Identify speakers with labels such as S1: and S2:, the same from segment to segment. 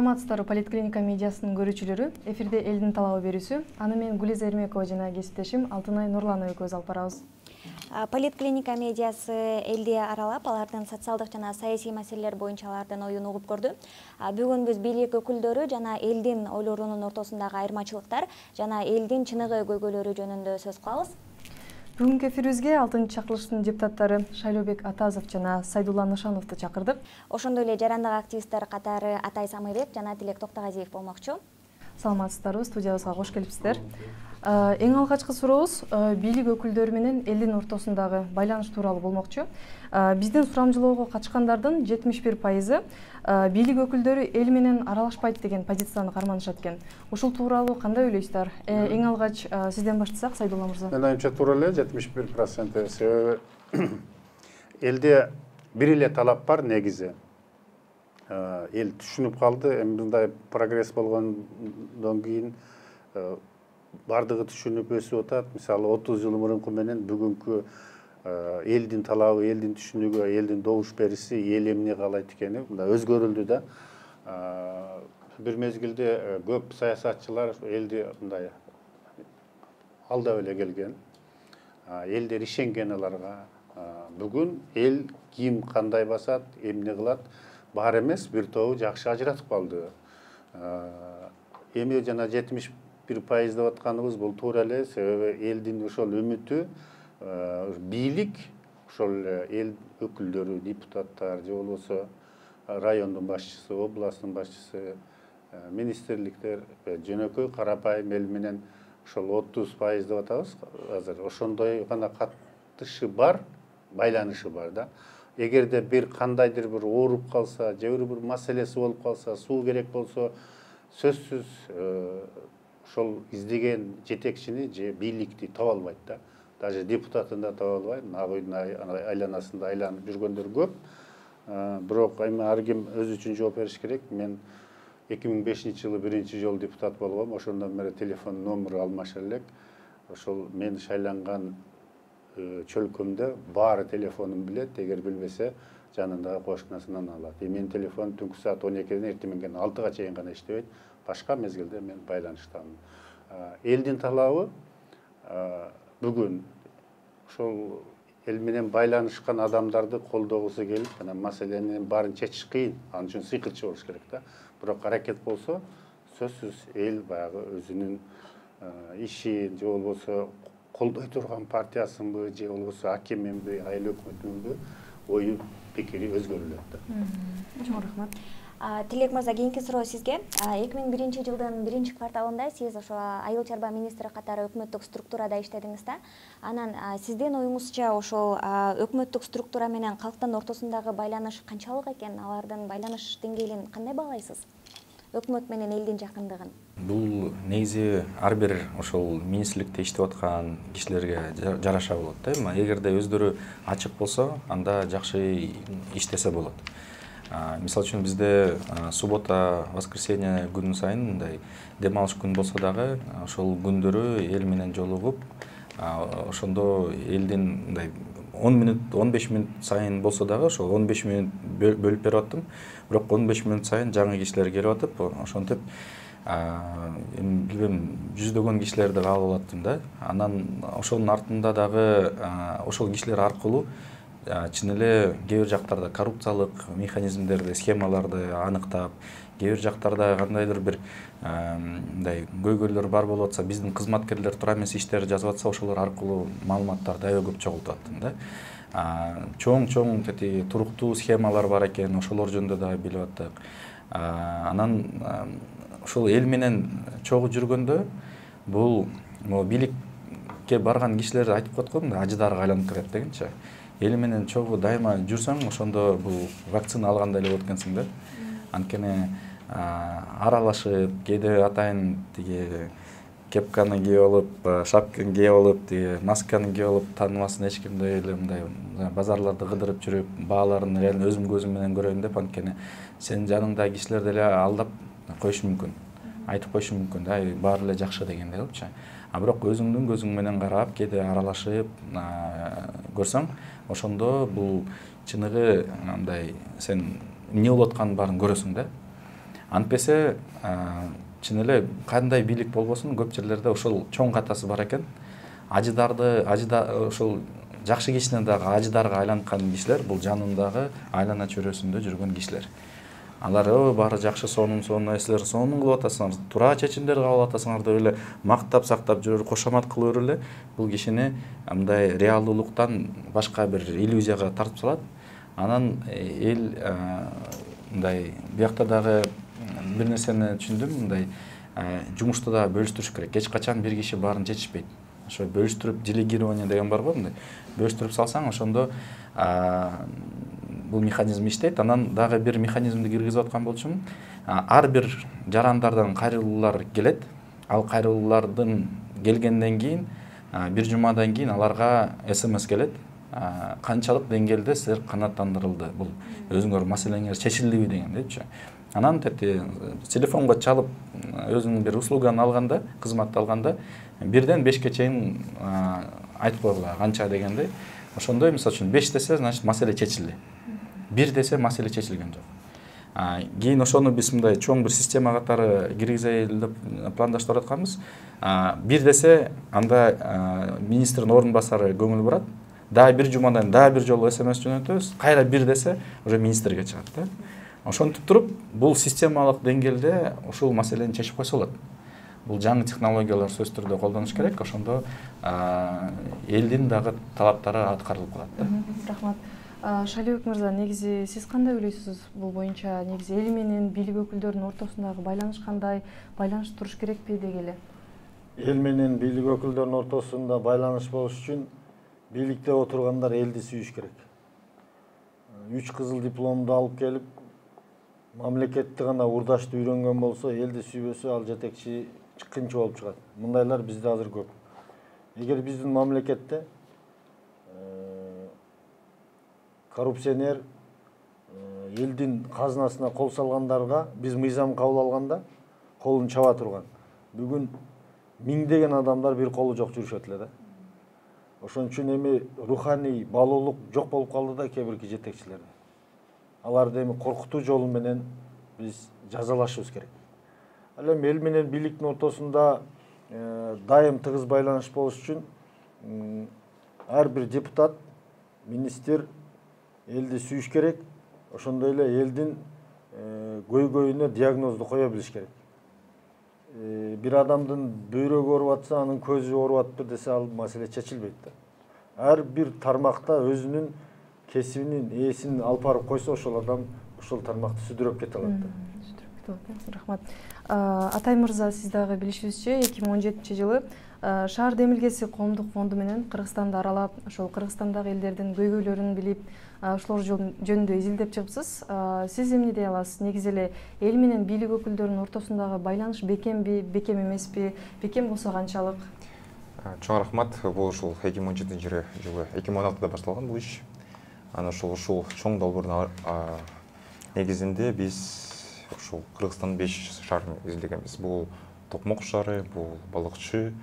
S1: Саламатсыздарбы, Политклиника медиасынын көрүүчүлөрү. Эфирде элдин талабы берүүсү. Аны мен Гулиза Эрмекова жана кесиптешим Алтынай Нурланова экөөбүз алып барабыз.
S2: Политклиника медиасы элди аралап, алардын социалдык жана саясий маселелер боюнча алардын оюн угуп көрдү. Бүгүн биз бийлик өкүлдөрү жана элдин ойлорунун ортосундагы айырмачылыктар жана элдин чыныгы көйгөйлөрү жөнүндө сөз кылабыз.
S1: Бүгүнкү эфирибизге 6-чакырылыштын депутаттары Шайлообек Атазов жана Сайдулла Нышановду чакырдык.
S2: Ошондой эле жарандык активисттер катары Атай Самыйбек жана Тилек Токтогазиев болмокчу.
S1: Саламатсыздарбы, студиябызга кош келипсиздер. Эң алгачкы сурообуз бийлик өкүлдөрү менен элдин ортосундагы байланыш тууралуу болмокчу. Биздин сурамжылоого катышкандардын 71% бийлик өкүлдөрү эл менен аралашпайт деген позицияны карманышат экен. Ушул тууралуу кандай ойлойсуздар? Эң алгач сизден баштасак, Сайдулла мырза.
S3: Мен оюмча туура эле 71%. Себеби элде бир эле талап бар негизи. Эл түшүнүп калды, эми мындай прогресс болгондон кийин бардыгы түшүнүп өсүп атат. Мисалы 30 жыл мурунку менен бүгүнкү элдин талабы, элдин түшүнүгү, элдин добуш бериши, эл эмне каалайт экени мындай өзгөрүлдү да. Бир мезгилде көп саясатчылар элди мындай алдап эле келген. Элдер ишенген аларга. Бүгүн эл ким кандай басат, эмне кылат бар эмес, бир тобу жакшы ажыратып калды. Эми жана 71% деп атканыбыз бул туура эле, себеби элдин ошол үмүтү бийлик, ошол эл өкүлдөрү, депутаттар же болбосо райондун башчысы, областтын башчысы, министрликтер жөнөкөй карапайым эл менен ошол 30% деп атабыз азыр. Ошондой гана катышы бар, байланышы бар да. Эгерде бир кандайдыр бир ооруп калса, же бир маселеси болуп калса, суу керек болсо, сөзсүз ошол издеген жетекчини же бийликти таба албайт да. Даже депутатын да таба албайт. Ак үйдүн айланасында айланып жүргөндөр көп. Бирок эми ар ким өзү үчүн жооп бериш керек. Мен 2005-жылы биринчи жолу депутат болгом. Ошондон бери телефон номеру алмаша элек. Ошол мен шайланган чөлкөмдө баары телефонун билет, эгер билбесе жанындагы кошунасынан алат. Менин телефон түнкү саат 12-ден эртең 6-га чейин гана иштебейт. Башка мезгилде мен байланыштамын. Элдин талабы бүгүн ошол эл менен байланышкан адамдарды колдогусу келип, мына маселенин баарын чечиш кыйын. Ал үчүн сыйкырчы болуш керек да. Бирок аракет болсо, сөзсүз эл баягы өзүнүн ишин же болбосо колдой турган партиясынбы, же болбосо акиминби, айыл өкмөтүнбү ою пикири өзгөрүлөт да.
S1: Чоң рахмат.
S2: Тилек мырза, кийинки суроо сизге. 2001-жылдын 1-кварталында сиз ошо айыл чарба министри катары өкмөттүк структурада иштедиңиз да. Анан сиздин оюңузча ошол өкмөттүк структура менен калктын ортосундагы байланыш канчалык экен? Алардын байланыш деңгээлин кандай баалайсыз? Өкмөт менен элдин жакындыгын.
S4: Бул негизи ар бир ошол министрликте иштеп аткан кишилерге жараша болот да. Эгерде өздөрү ачык болсо, анда жакшы иштесе болот. Мисалы үчүн бизде суббота, воскресенье күнү сайын мындай дем алыш күн болсо дагы ошол күндөрү эл менен жолугуп, ошондо элдин мындай 10 минут, 15 минут сайын болсо дагы ошол 15 минут бөлүп берип аттым. Бирок 15 минут сайын жаңы кишилер келип атып, ошентип билбем, жүздөгөн кишилерди кабыл алаттым да. Анан ошонун артында дагы ошол кишилер аркылуу чын эле кээ бир жактарда коррупциялык механизмдерди, схемаларды аныктап, кээ бир жактарда кандайдыр бир мындай көйгөйлөр бар болуп атса, биздин кызматкерлер туура эмес иштер жазып атса, ошолор аркылуу маалыматтарды аябай көп чогултуп аттым да. Чоң тети туруктуу схемалар бар экен, ошолор жөнүндө да билип аттык. Анан ошол эл менен чогуу жүргөндө бул бийликке барган кишилер айтып коет го, мындай ажыдарга айланып кетет дегенчи. Эл менен чогуу дайыма жүрсөң, ошондо бул вакцина алгандай эле болот экенсиң да. Анткени аралашып, кээде атайын тиги кепканы кийип алып, шапканы кийип алып, тиги масканы кийип алып, таанымасын эч кимди эле мындай базарларды кыдырып жүрүп, бааларын реально өзүм көзүм менен көрөйүн деп, анткени сенин жаныңдагы кишилер деле алдап коюшу мүмкүн. Айтып коюшу мүмкүн да, баары эле жакшы дегендей болчу. Бирок өзүңдүн көзүң менен карап, кээде аралашып көрсөң, ошондо бул чыныгы мындай сен эмне болуп атканын баарын көрөсүң да. Антпесе чын эле кандай бийлик болбосун көп жерлерде ошол чоң катасы бар экен. Ошол жакшы кишинен дагы ажыдарга айланкан кишилер бул жанындагы айлана чөйрөсүндө жүргөн кишилер. Алар баары жакшы сонун силер сонун кылып атасыңар, туура чечимдер кабыл атасыңар деп эле мактап сактап жүрөр, кошомат кылып эле бул кишини мындай реалдуулуктан башка бир иллюзияга тартып салат. Анан эл мындай биякта дагы бир нерсени түшүндүм, мындай жумушту да бөлүштүрүш керек. Эч качан бир киши баарын чечишпейт. Ошо бөлүштүрүп делегирование деген бар го, мындай бөлүштүрүп салсаң, ошондо бул механизм иштейт. Анан дагы бир механизмди киргизип аткан болчумун. Ар бир жарандардан кайрылуулар келет. Ал кайрылуулардын келгенден кийин бир жумадан кийин аларга СМС келет. Канчалык деңгээлде силер канааттандырылды, бул өзүңөр маселеңер чечилдиби дегендейчи. Анан телефонго чалып өзүнүн бир услуганы алганда, кызматты алганда бирден 5ке чейин айтып койгула канча дегенде, ошондой мисалы үчүн 5 десе, значит маселе чечилди. 1 десе маселе чечилген жок. Кийин ошону биз мындай чоң бир система катары киргизели деп пландаштырып атканбыз. 1 десе анда министрдин орун басары көңүл бурат. Дагы бир жумадан дагы бир жолу СМС жөнөтөбүз. Кайра 1 десе уже министрге чыгат да. Ошентип туруп, бул системалык деңгээлде ушул маселени чечип койсо болот. Бул жаңы технологиялар сөзсүз түрдө колдонуш керек, ошондо элдин дагы талаптары аткарылып калат да.
S1: Рахмат. Шалиев мырза, негизи сиз кандай ойлойсуз бул боюнча? Негизи эл менен бийлик өкүлдөрүнүн ортосундагы байланыш кандай? Байланыш туруш керекпи дегеле?
S5: Эл менен бийлик өкүлдөрүнүн ортосунда байланыш болуш үчүн бийликте отургандар элди сүйүш керек. 3 кызыл дипломду алып келип, мамлекетти гана урдаштуу үйрөнгөн болсо, элди сүйбөсө, ал жетекчи чыккынчы болуп чыгат. Мындайлар бизде азыр көп. Эгер биздин мамлекетте коррупционер элдин казынасына кол салгандарга биз мыйзам кабыл алганда колун чаба турган. Бүгүн миңдеген адамдар бир колу жок жүрүшөт эле да. Ошон үчүн эми руханий балуулук жок болуп калды да кээ-бирки жетекчилерде. Аларды эми коркутуу жолу менен биз жазалашыбыз керек. Ал эми эл менен бийликтин ортосунда дайым тыгыз байланыш болуш үчүн ар бир депутат, министр элди сүйүш керек. Ошондой эле элдин көйгөйүнө диагнозду кое билиш керек. Бир адамдын бөйрөгү ооруп атса, анын көзү ооруп атыптыр десе, ал маселе чечилбейт да. Ар бир тармакта өзүнүн кесибинин ээсин алып барып койсо, ошол адам ошол тармакты сүдүрөп кете алат да.
S1: Сүдүрөп кете алат. Рахмат. Атай мырза, сиз дагы билишибизче 2017-жылы Шаар демилгеси коомдук фонду менен Кыргызстанды аралап, ошол Кыргызстандагы элдердин көйгөйлөрүн билип, ошолор жөнүндө изилдеп чыгыпсыз. Сиз эмне дей аласыз? Негизи эле эл менен бийлик өкүлдөрүнүн ортосундагы байланыш бекемби, бекем эмеспи? Бекем болсо канчалык?
S6: Чоң рахмат. Бул ушул 2017-жылы 2016-да башталган бул иш. Анан ушул чоң долбоордун негизинде биз ушул Кыргызстандын 5 шаарын изилдегенбиз. Бул Токмок шаары, бул Балыкчы,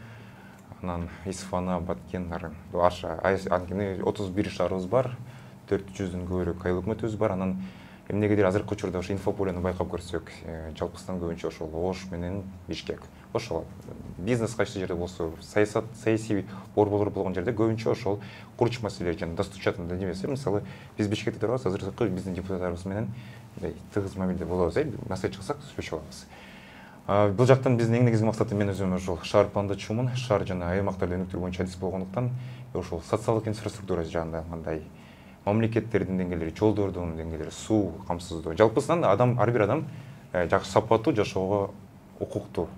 S6: анан Исфана, Баткен, Нарын. 31 шаарыбыз бар, 400дөн көбүрөөк айыл өкмөтүбүз бар. Анан эмнегедир азыркы учурда ошо инфополени байкап көрсөк, жалпысынан көбүнчө ошол Ош менен Бишкек. Ошол бизнес кайсы жерде болсо, саясий борборлор болгон жерде көбүнчө ошол курч маселе жана достучатын немеси. Мисалы, биз Бишкекте турабыз, азыркы биздин депутаттарыбыз менен тыгыз мамиледе болобуз, маселе чыксак сүйлөшүп алабыз. Бул жактан биздин эң негизги максатыбыз, мен өзүм ошол шаар пландачумун, шаар жана аймактарды өнүктүрүү боюнча адис болгондуктан, ошол социалдык инфраструктура жагында мындай мамлекеттердин деңгээлери, жолдордун деңгээлери, суу камсыздоо. Жалпысынан ар бир адам жакшы сапаттуу жашоого укуктуу.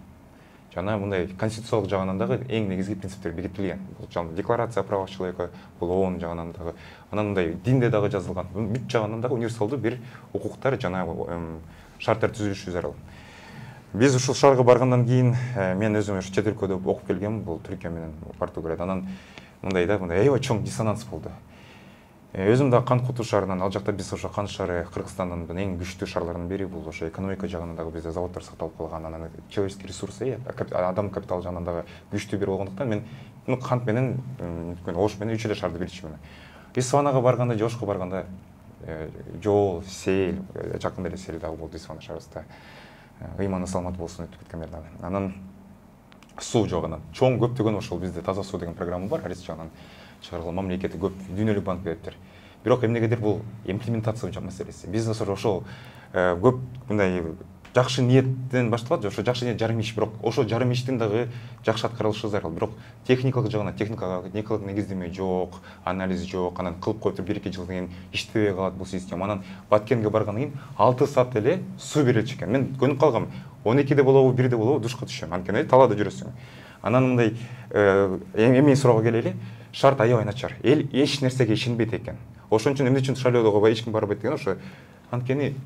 S6: Жана мындай конституциялык жагынан дагы эң негизги принциптер бекитилген. Бул жана декларация о правах человека, бул ООН жагынан дагы, анан мындай динде дагы жазылган. Бүт жагынан дагы универсалдуу бир укуктар жана шарттар түзүлүшү зарыл. Биз ушул шаарга баргандан кийин мен өзүм чет өлкөдө окуп келгем, бул Түркия менен Португалияда. Анан мындай аябай чоң диссонанс болду. Өзүм да Кант Куту шаарынан, ал жакта биз ошо Кант шаары Кыргызстандын эң күчтүү шаарларынын бири, бул ошо экономика жагынан дагы бизде заводдор сакталып калган, анан человеческий ресурсы, адам капиталы жагынан дагы күчтүү бир болгондуктан мен Кант менен Ош менен үч эле шаарды билчүмүн. Исфанага барганда, Ошко барганда жол, сел, жакында эле сел дагы болду Исфана шаарыбызда. ыйманы саламат болсын өтүп кеткендер дагы. Анан суу жок, анан чоң көптөгөн ошол бизде таза суу деген программа бар, арис жагынан чыгарылган, мамлекеттик көп дүйнөлүк банк бериптир. Бирок эмнегедир бул имплементация маселеси. Бизнес ошол көп мындай жакшы ниеттен башталат, ошо жакшы ниет жарым иш, бирок ошо жарым иштин дагы жакшы аткарылышы зарыл. Бирок техникалык жагынан техникага негиздеме жок, анализ жок, анан кылып коюп туруп 1-2 жылдан кийин иштебей калат бул система. Анан Баткенге баргандан кийин 6 саат эле суу берилчү экен. Мен көнүп калгам. 12-де болобу, 1-де болобу душка түшөм. Анткени талаада жүрөсүң. Анан мындай эми суроого келели. Шарт аябай начар. Эл эч нерсеге ишенбейт экен. Ошон үчүн эмне үчүн шайлоого эч ким барбайт деген ошо. Анткени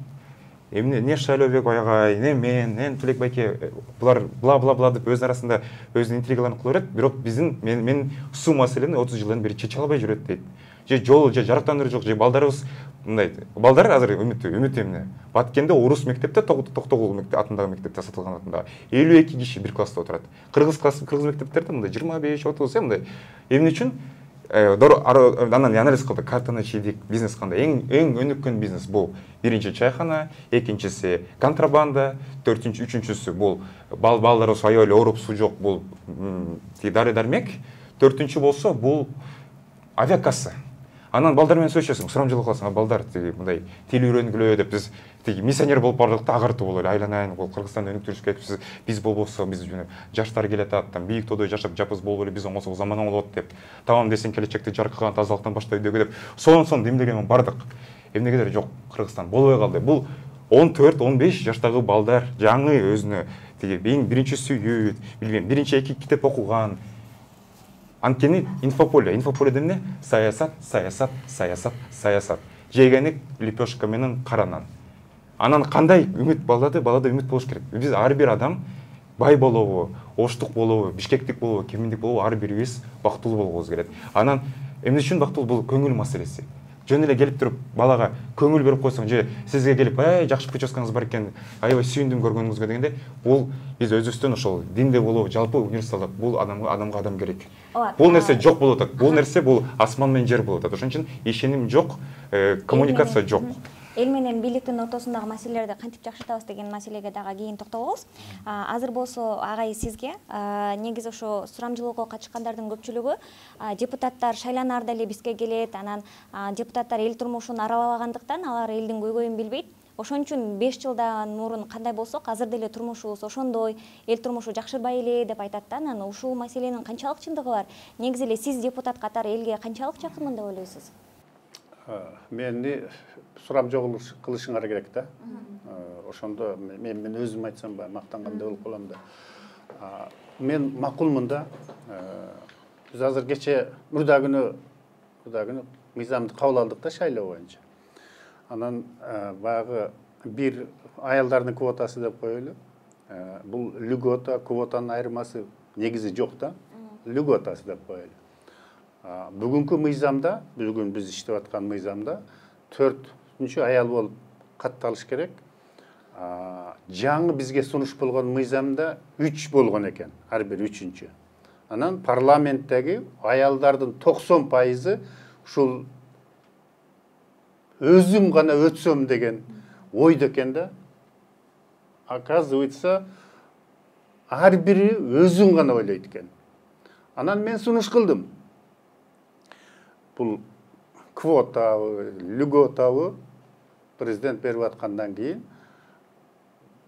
S6: эмне не Шайлообек Агай, не мен, не Тулек байке булар бла деп өз арасында өзүнүн интригаларын кыла берет. Бирок биздин мен суу маселени 30 жылдан бери чече албай жүрөт дейт. Же жол, же жарыктандыруу жок, же балдарыбыз мындай. Балдар азыр үмүт эмне? Баткенде орус мектепте, Токтогул мектеп атындагы мектепте сатылган атында 52 киши бир класста отурат. Кыргыз мектептерде мындай 25-30 мындай. Эмне үчүн? Анан анализ кылдык, картаны чийдик, бизнес кандай. Эң өнүккөн бизнес бул биринчи чайхана, экинчиси контрабанда, үчүнчүсү бул балдар аябай эле ооруп суу жок, бул дары-дармек. Төртүнчү болсо бул авиакасса. Анан балдар менен сүйлөшөсүң, сурамжылык кыласың, балдар мындай тил үйрөнгүлө деп биз миссионер болуп бардык да, агартуу болуп эле айланайын, бул Кыргызстанда өнүктүрүшкө кетипсиз, биз болбосо биз жаштар келатат, там бийик тоодо жашап жапыз болуп эле биз оңосо заманауи болот деп. Тамам десең келечекти жаркыган тазалыктан баштап үйдөгү деп. Сонун демдеген бардык. Эмнегедир жок, Кыргызстан болбой калды. Бул 14-15 жаштагы балдар жаңы өзүнө эң биринчи сүйүт, билбейм, биринчи 2 китеп окуган. Анткени инфополе эмне? Саясат. Жегенек лепешка менен каранан. Анан кандай үмүт балада үмүт болуш керек. Биз ар бир адам бай болобу, оштук болобу, бишкектик болобу, кеминдик болобу, ар бирибиз бактылуу болгубуз келет. Анан эмне үчүн бактылуу? Бул көңүл маселеси. Жөн эле келип туруп балага көңүл берип койсоң, же сизге келип, жакшы прическаңыз бар экен, аябай сүйүндүм көргөнүңүзгө дегенде, бул биз өзүбүздөн ошол динде болобу, жалпы универсалда бул адамга адам керек. Бул нерсе жок болуп атат. Бул нерсе бул асман менен жер болуп атат. Ошон үчүн ишеним жок, коммуникация жок.
S2: Эл менен бийликтин ортосундагы маселелерди кантип жакшыртабыз деген маселеге дагы кийин токтолобуз. Азыр болсо агай сизге негизи ошо сурамжылоого катышкандардын көпчүлүгү депутаттар шайланаарда эле бизге келет, анан депутаттар эл турмушун аралабагандыктан алар элдин көйгөйүн билбейт. Ошон үчүн 5 жылдан мурун кандай болсок, азыр деле турмушубуз ошондой, эл турмушу жакшырбай эле деп айтат да. Анан ушул маселенин канчалык чындыгы бар? Негизи эле сиз депутат катары элге канчалык жакынмын деп ойлойсуз?
S3: Мени сурамжылоо кылышыңар керек да. Ошондо мен өзүм айтсам мактангандай болуп калам да. Мен макулмун да. Биз азыр кече мурда күнү мыйзамды кабыл алдык да шайлоо боюнча. Анан баягы бир аялдардын квотасы деп коелу. Бул льгота, квотанын айырмасы негизи жок да. Льготасы деп коелу. Бүгүнкү мыйзамда, бүгүн биз иштеп аткан мыйзамда 4-чү аял болуп катталыш керек. Жаңы бизге сунуш болгон мыйзамда 3 болгон экен, ар бир 3-чү. Анан парламенттеги аялдардын 90% ушул өзүм гана өтсөм деген ойдо экен да. Оказывается, ар бири өзүн гана ойлойт экен. Анан мен сунуш кылдым. Бул квотабы, льготабы президент берип аткандан кийин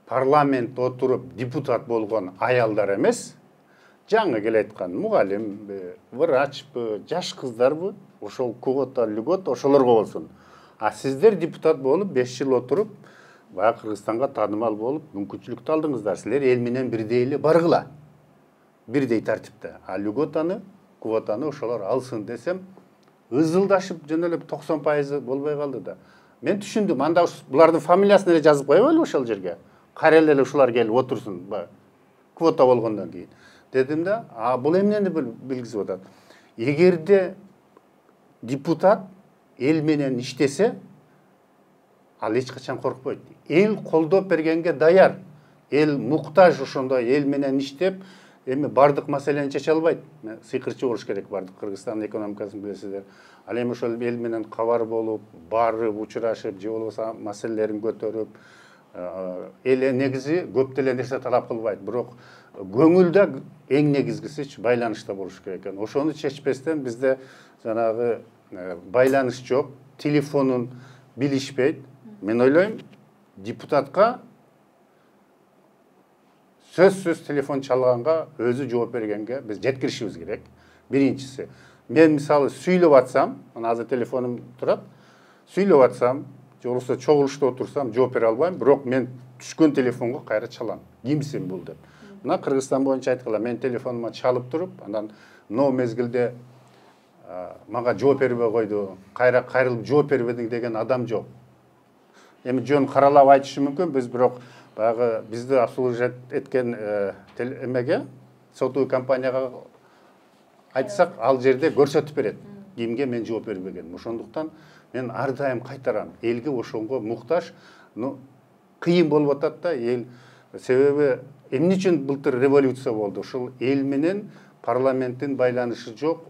S3: парламент отуруп депутат болгон аялдар эмес, жаңы келе айткан мугалимби, врачпы, жаш кыздарбы, ошол квота, льгота ошолорго болсун. А сиздер депутат болуп 5 жыл отуруп, баягы Кыргызстанга таанымал болуп, мүмкүнчүлүктү алдыңыздар. Силер эл менен бирдей эле баргыла. Бирдей тартипте. А льготаны, квотаны ошолор алсын десем, ызылдашып жөн эле 90% болбой калды да. Мен түшүндүм, анда булардын фамилиясын эле жазып койбойлу ошол жерге. Кара эле ушулар келип отурсун, квота болгондон кийин. Дедим да, бул эмнени билгизип атат? Эгерде депутат эл менен иштесе, ал эч качан коркпойт. Эл колдоп бергенге даяр. Эл муктаж ошондой эл менен иштеп, эми бардык маселени чече албайт. Сыйкырчы болуш керек бардык Кыргызстандын экономикасын билесиздер. Ал эми ошол эл менен кабар болуп, барып, учурашып, же болбосо маселелерин көтөрүп, эл негизи көп деле нерсе талап кылбайт, бирок көңүл да эң негизгиси байланышта болуш керек экен. Ошону чечпестен бизде жанагы байланыш жок, телефонун билишпейт. Мен ойлойм, депутатка сөзсүз телефон чалганга өзү жооп бергенге биз жеткиришибиз керек. Биринчиси, мен мисалы сүйлөп атсам, азыр телефонум турат, сүйлөп атсам, же болбосо чогулушта отурсам жооп бере албайм, бирок мен түшкөн телефонго кайра чалам. Кимсиң бул деп. Мына Кыргызстан боюнча айткыла, мен телефонума чалып туруп, андан но мезгилде мага жооп бербей койду, кайрылып жооп бербедиң деген адам жок. Эми жөн каралап айтышы мүмкүн, биз бирок баягы бизди обслуживать эткен эмеге, сотуу компанияга айтсак, ал жерде көрсөтүп берет, кимге мен жооп бербегеним. Ошондуктан мен ар дайым кайтарам, элге ошонго муктаж, кыйын болуп атат да эл. Себеби эмне үчүн былтыр революция болду? Ушул эл менен парламенттин байланышы жок.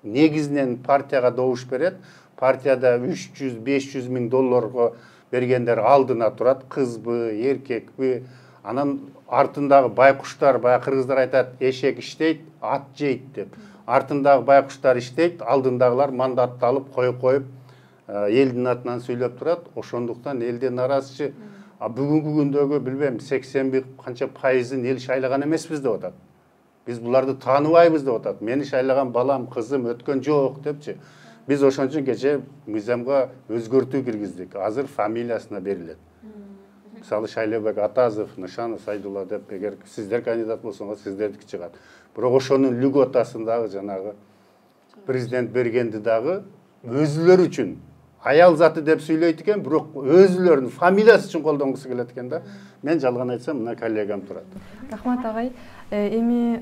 S3: Негизинен партияга добуш берет. Партияда 300-500 миң долларга бергендер алдына турат, кызбы, эркекпи. Анан артындагы байкуштар, баягы кыргыздар айтат, эшек иштейт, ат жейт деп. Артындагы байкуштар иштейт, алдындагылар мандатты алып коюп элдин атынан сүйлөп турат. Ошондуктан элде наразычы. Бүгүнкү күндөгү билбейм 80 канча пайызын эл шайлаган эмеспиз деп атат. Биз буларды тааныбайбыз деп атат. Мени шайлаган балам, кызым өткөн жок депчи. Биз ошон үчүн кече мыйзамга өзгөртүү киргиздик. Азыр фамилиясына берилет. Мисалы Шайлообек Атазов, Нышанов Сайдулла деп, эгер сиздер кандидат болсоңуз сиздердики чыгат. Бирок ошонун льготасындагы жанагы президент бергенди дагы өзүлөр үчүн аял заты деп сүйлөйт экен, бирок өзүлөрүнүн фамилиясы үчүн колдонгусу келет экен да. Мен жалган айтсам, мына коллегам турат.
S1: Рахмат агай. Эми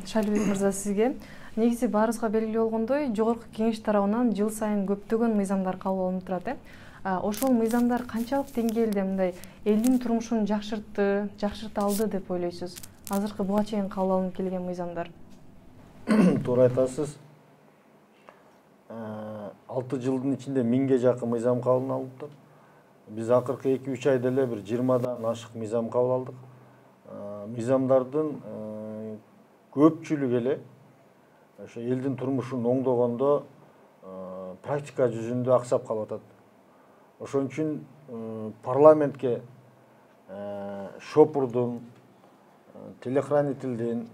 S1: Шайлообек мырза сизге негизи баарыбызга белгилүү болгондой, жогорку кеңеш тарабынан жыл сайын көптөгөн мыйзамдар кабыл алынып турат. Ошол мыйзамдар канчалык деңгээлде мындай элдин турмушун жакшырта алды деп ойлойсуз? Азыркы буга чейин кабыл алынып келген мыйзамдар.
S5: Туура айтасыз. 6 жылдын ичинде 1000ге жакын мыйзам кабыл алынып. Биз акыркы 2-3 айда эле бир 20дан ашык мыйзам кабыл алдык. Мыйзамдардын көпчүлүгү эле ошо элдин турмушун оңдогондо практика жүзүндө аксап калып атат. Ошон үчүн парламентке шопурдун, телохранительдин,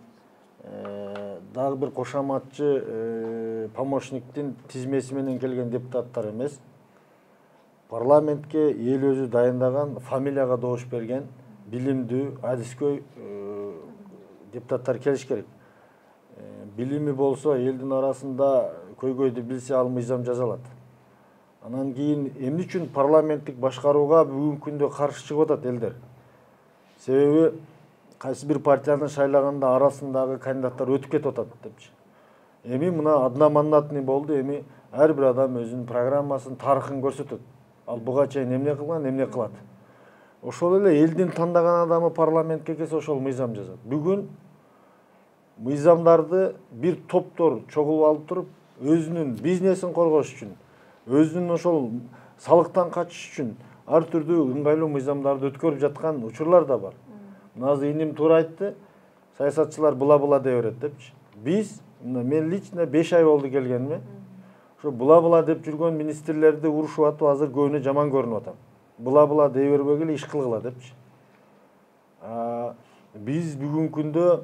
S5: дагы бир кошоматчы помощниктин тизмеси менен келген депутаттар эмес, парламентке эл өзү дайындаган, фамилияга добуш берген, билимдүү, адискөй депутаттар келиш керек. Билими болсо элдин арасында көйгөйдү билсе ал мыйзам жазалат. Анан кийин эмне үчүн парламенттик башкарууга бүгүнкү күндө каршы чыгып атат элдер? Себеби кайсы бир партияны шайлаганда арасындагы кандидаттар өтүп кетип атат депчи. Эми мына одномандатный болду, эми ар бир адам өзүнүн программасын, тарыхын көрсөтөт. Ал буга чейин эмне кылган, эмне кылат. Ошол эле элдин тандаган адамы парламентке келсе ошол мыйзам жазат. Бүгүн мыйзамдарды бир топтор чогулуп алып туруп, өзүнүн бизнесин коргош үчүн, өзүнүн ошол салыктан качыш үчүн ар түрдүү ыңгайлуу мыйзамдарды өткөрүп жаткан учурлар да бар. Азыр иним туура айтты, саясатчылар була дей берет депчи. Биз, мен лично 5 ай болду келгениме, ошо була деп жүргөн министрлерди урушуп атып, азыр көбүнө жаман көрүнүп атам. Була дей бербегиле иш кылгыла депчи. Биз бүгүнкү күндө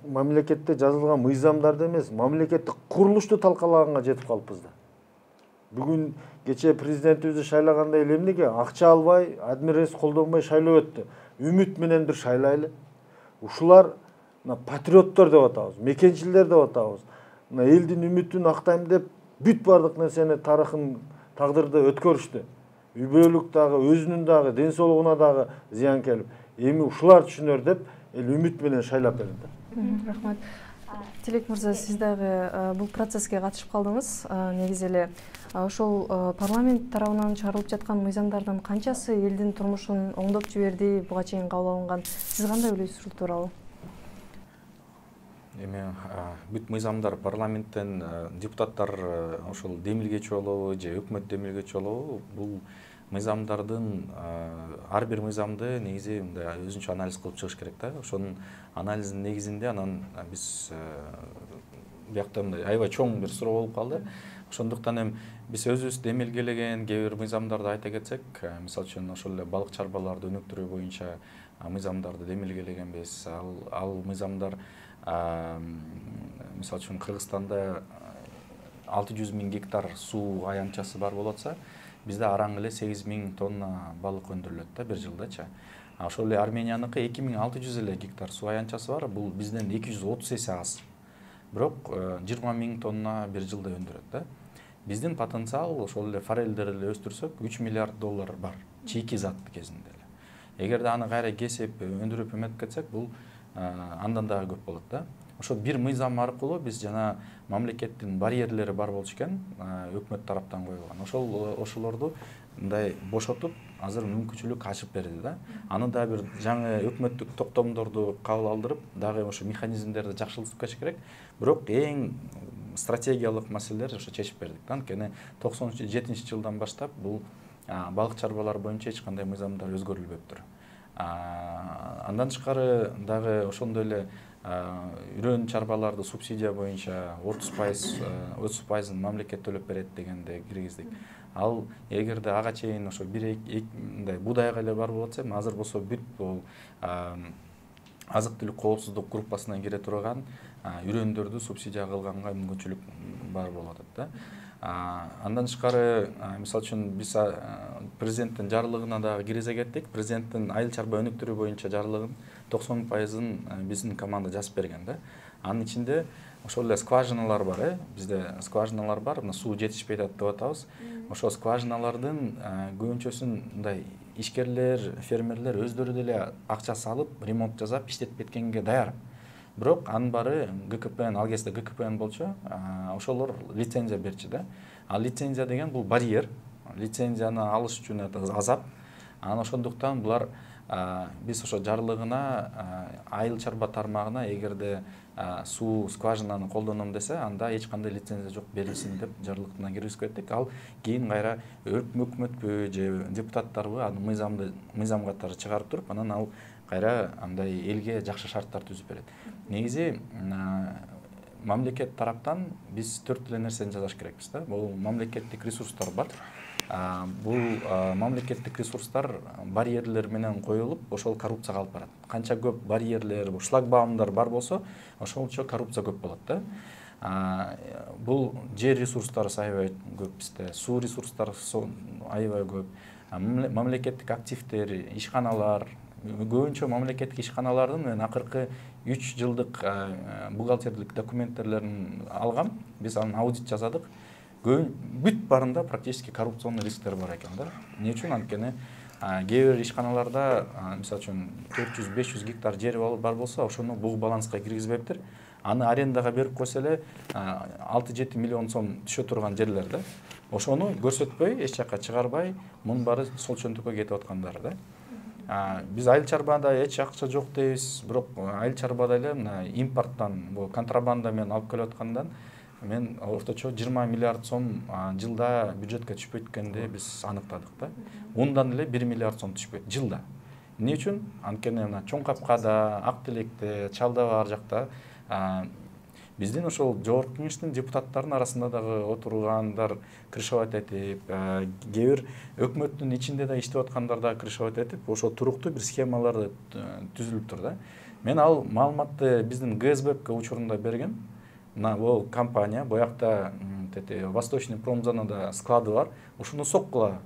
S5: мамлекетте жазылган мыйзамдарды эмес, мамлекеттик курулушту талкалаганга жетип калыппыз да. Бүгүн кече президентибизди шайлаганда эле эмнеге акча албай, адмирес колдонбой шайлап өттү. Үмүт менен бир шайлайлы. Ушулар патриоттор деп атабыз, мекенчилдер деп атабыз. Элдин үмүтүн актайм деп бүт бардык нерсени, тарыхын, тагдырды өткөрүштү. Үй-бүлөлүк дагы, өзүнүн дагы, ден соолугуна дагы зыян келип. Эми ушулар түшүнөр деп эл үмүт менен шайлап берди.
S1: Рахмат. Тилек мырза, сиз дагы бул процесске катышып калдыңыз. Негизи эле ошол парламент тарабынан чыгарылып жаткан мыйзамдардын канчасы элдин турмушун оңдоп жиберди, буга чейин кабыл алынган? Сиз кандай ойлойсуз ушул тууралуу?
S4: Эми бүт мыйзамдар парламенттен депутаттар ошол демилгечи болобу же өкмөт демилгечи болобу, бул мыйзамдардын ар бир мыйзамды негизи мындай өзүнчө анализ кылып чыгыш керек да. Ошонун анализинин негизинде анан биз биякта мындай аябай чоң бир суроо болуп калды. Ошондуктан эми биз өзүбүз демилгелеген кээ бир мыйзамдарды айта кетсек, мисалы үчүн ошол эле балык чарбаларды өнүктүрүү боюнча мыйзамдарды демилгелегенбиз. Ал мыйзамдар мисалы үчүн Кыргызстанда 600 000 гектар суу аянтчасы бар болуп атса, бизде араң эле 8 000 тонна балык өндүрүлөт да бир жылдачы. Ошол эле Арменияныкы 2600 эле гектар суу аянтчасы бар, бул бизден 230 эсе аз. Бирок 20 000 тонна бир жылда өндүрөт да. Биздин потенциал ошол эле форелдерди эле өстүрсөк $3 миллиард бар, чийки зат кезинде эле. Эгерде аны кайра кесип өндүрүп эметип кетсек, бул андан дагы көп болот да. Ошол бир мыйзам аркылуу биз жана мамлекеттин барьерлери бар болчу экен, өкмөт тараптан коюлган. Ошолорду мындай бошотуп, азыр мүмкүнчүлүк ачып берди да. Аны да бир жаңы өкмөттүк токтомдорду кабыл алдырып, дагы ошо механизмдерди жакшыртып кетиш керек. Бирок эң стратегиялык маселелер ошо чечип бердик да. Анткени 97-жылдан баштап бул балык чарбалар боюнча эч кандай мыйзамдар өзгөрүлбөптүр. Андан тышкары дагы ошондой эле үрөн чарбаларды субсидия боюнча 30% мамлекет төлөп берет дегенде киргиздик. Ал эгерде ага чейин ошо мындай будайга эле бар болот атса, азыр болсо бүт бул азык түлүк коопсуздук группасына кире турган үрөндөрдү субсидия кылганга мүмкүнчүлүк бар болуп атат да. Андан тышкары мисалы үчүн биз президенттин жарлыгына дагы киргизе кеттик. Президенттин айыл чарба өнүктүрүү боюнча жарлыгын 90%-ын биздин команда жазып берген да. Анын ичинде ошол эле скважиналар бар, бизде скважиналар бар, мына суу жетишпей атат деп атабыз. Ошо скважиналардын көбүнчөсүн мындай ишкерлер, фермерлер өздөрү деле акча салып, ремонт жасап, иштетип кеткенге даяр. Бирок анын баары ГКПН, ал кезде ГКПН болчу, ошолор лицензия берчү да. Ал лицензия деген бул барьер. Лицензияны алыш үчүн азап. Анан ошондуктан булар биз ошо жарлыгына айыл чарба тармагына эгерде суу скважинаны колдоном десе, анда эч кандай лицензия жок, берилсин деп жарлыгына киргизип кеттик. Ал кийин кайра өкмөтпү же депутаттарбы аны мыйзам катары чыгарып туруп, анан ал кайра андай элге жакшы шарттар түзүп берет. Негизи мамлекет тараптан биз 4 эле нерсени жасаш керекпиз да. Бул мамлекеттик ресурстар бар. Бул мамлекеттик ресурстар барьерлер менен коюлуп, ошол коррупцияга алып барат. Канча көп барьерлер, шлагбаумдар бар болсо, ошончо коррупция көп болот да. Бул жер ресурстары аябай көп бизде, суу ресурстары аябай көп. Мамлекеттик активдер, ишканалар, көбүнчө мамлекеттик ишканалардын мен акыркы 3 жылдык бухгалтердик документтерлерин алгам. Биз анын аудит жасадык. Бүт барында практически коррупционный рисктер бар экен да. Эмне үчүн? Анткени кээ бир ишканаларда мисалы үчүн 400-500 гектар жери бар болсо, ошону буг баланска киргизбептир. Аны арендага берип койсо эле 6-7 миллион сом түшө турган жерлер да. Ошону көрсөтпөй, эч жакка чыгарбай, мунун баары сол чөнтөккө кетип аткандар да. Биз айыл чарбада эч акча жок дейбиз, бирок айыл чарбада эле мына импорттан, бул контрабанда менен алып келип аткандан мен орточо 20 миллиард сом жылда бюджетке түшпөйт экенди биз аныктадык да. Ундан эле 1 миллиард сом түшпөйт жылда. Эмне үчүн? Анткени мына Чоң Капкада, Ак Тилекте, Чалда бар жакта биздин ошол жогорку кеңештин депутаттарынын арасында дагы отургандар крышевать этип, кээ бир өкмөттүн ичинде да иштеп аткандар да крышевать этип, ошо туруктуу бир схемалар түзүлүп тур да. Мен ал маалыматты биздин ГСБК учурунда бергем. Мына бул компания боякта Восточный промзонада склады бар. Ушуну соккула.